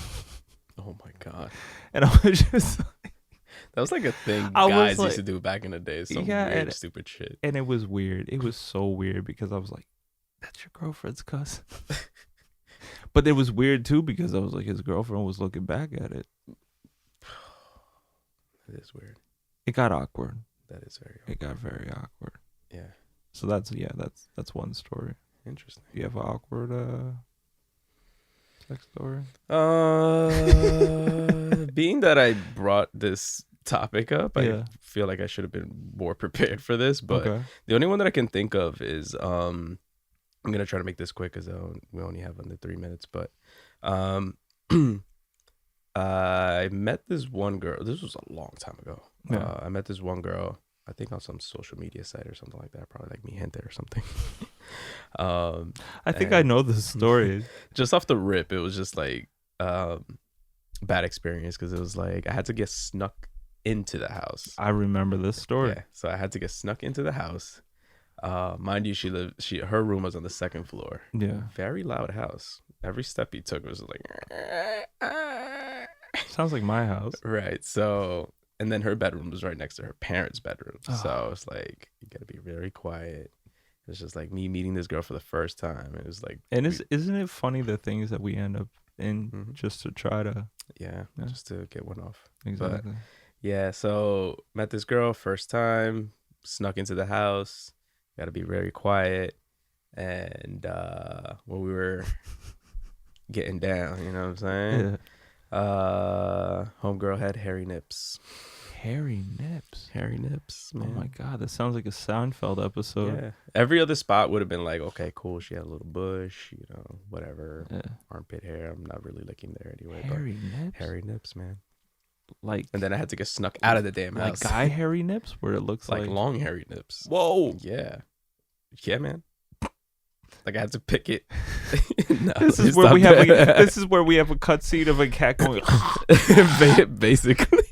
Oh my God. And I was just like, That was like a thing I was guys like- used to do back in the day. Some Yeah, weird, and- stupid shit. and it was weird. It was so weird because I was like, that's your girlfriend's cousin. But it was weird too because I was like, his girlfriend was looking back at it. That is weird. It got awkward. That is very awkward. It got very awkward. Yeah. So that's one story. Interesting. You have an awkward sex story? Being that I brought this topic up, I feel like I should have been more prepared for this, but the only one that I can think of is I'm gonna try to make this quick because we only have under 3 minutes, but I met this one girl. This was a long time ago. I met this one girl, I think on some social media site or something like that, probably like Mi Gente or something. I think I know this story. Just off the rip, it was just like bad experience because it was like I had to get snuck into the house. I remember this story. Yeah, so I had to get snuck into the house. Mind you, her room was on the second floor. Yeah, very loud house. Every step he took was like sounds like my house. Right. So, and then her bedroom was right next to her parents' bedroom. So it's like you gotta be very quiet. It's just like me meeting this girl for the first time. It was like, and isn't it funny the things that we end up in just to try to just to get one off. Exactly. But, yeah. So met this girl first time, snuck into the house. Got to be very quiet. And when we were getting down, you know what I'm saying? Yeah. Homegirl had hairy nips. Hairy nips, man. Oh my god, that sounds like a Seinfeld episode. Yeah. Every other spot would have been like, okay, cool. She had a little bush, you know, whatever. Yeah. Armpit hair. I'm not really looking there anyway. Hairy nips, man. Like, and then I had to get snuck out of the damn house. Like guy hairy nips, where it looks like long hairy nips. Whoa. Yeah, man. Like I had to pick it. No, this is where we have. This is where we have a cutscene of a cat going. Basically,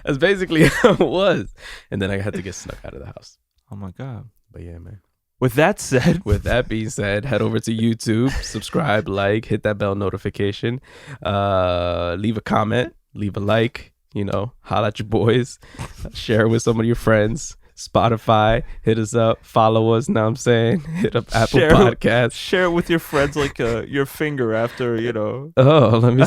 that's basically how it was. And then I had to get snuck out of the house. Oh my god! But yeah, man. With that being said, head over to YouTube, subscribe, like, hit that bell notification, leave a comment, leave a like. You know, holla at your boys, share it with some of your friends. Spotify, hit us up, follow us. Now I'm saying, hit up Apple Podcasts. Share it with your friends, like your finger after, you know. Oh, let me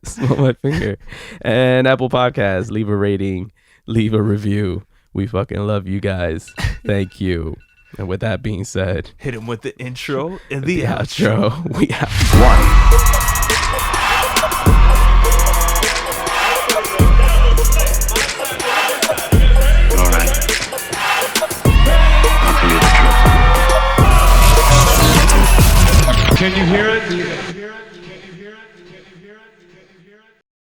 smell my finger. And Apple Podcasts, leave a rating, leave a review. We fucking love you guys. Thank you. And with that being said, hit him with the intro and the outro. We have one. Can you hear